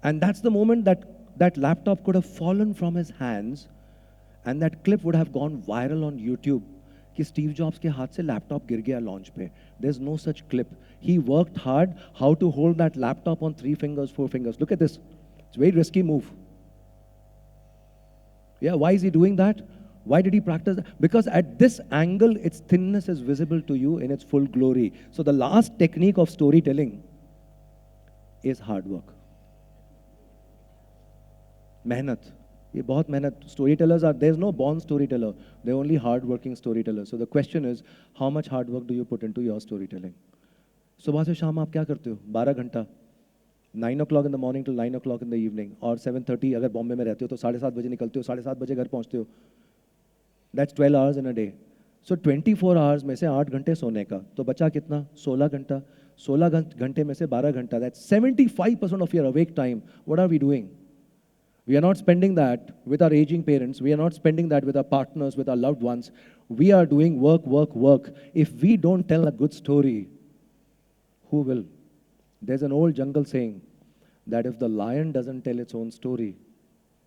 And that's the moment that that laptop could have fallen from his hands, and that clip would have gone viral on YouTube. कि Steve Jobs के हाथ से laptop गिर गया launch पे. There's no such clip. He worked hard how to hold that laptop on 3 fingers, 4 fingers. Look at this. It's a very risky move. Yeah, why is he doing that? Why did he practice that? Because at this angle, its thinness is visible to you in its full glory. So the last technique of storytelling is hard work. मेहनत. ये बहुत मेहनत. Storytellers are, there's no born storyteller. They're only hard-working storytellers. So the question is, how much hard work do you put into your storytelling? सुबह से शाम आप क्या करते हो? 12 घंटा. 9 o'clock in the morning till 9 o'clock in the evening. और 7:30 अगर बॉम्बे में रहते हो तो 7:30 बजे निकलते हो, 7:30 बजे घर पहुँचते हो. That's 12 hours in a day. So 24 hours में से 8 घंटे सोने का. तो बचा कितना? 16 घंटा. 16 घंटे में से 12 घंटा. That's 75% of your awake time. What are we doing? We are not spending that with our aging parents. We are not spending that with our partners, with our loved ones. We are doing work, work, work. If we don't tell a good story, who will? There's an old jungle saying that if the lion doesn't tell its own story,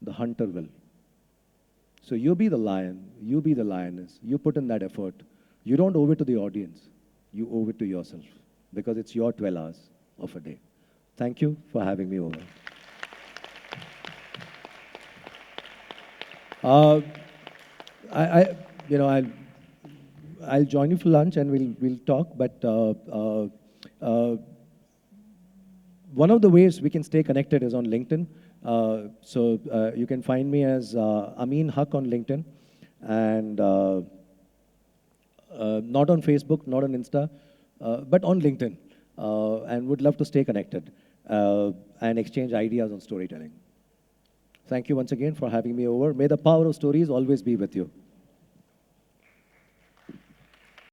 the hunter will. So you be the lion, you be the lioness. You put in that effort. You don't owe it to the audience. You owe it to yourself because it's your 12 hours of a day. Thank you for having me over. I'll join you for lunch and we'll talk. But one of the ways we can stay connected is on LinkedIn. So you can find me as Amin Haq on LinkedIn, and not on Facebook, not on Insta, but on LinkedIn. And would love to stay connected and exchange ideas on storytelling. Thank you once again for having me over. May the power of stories always be with you.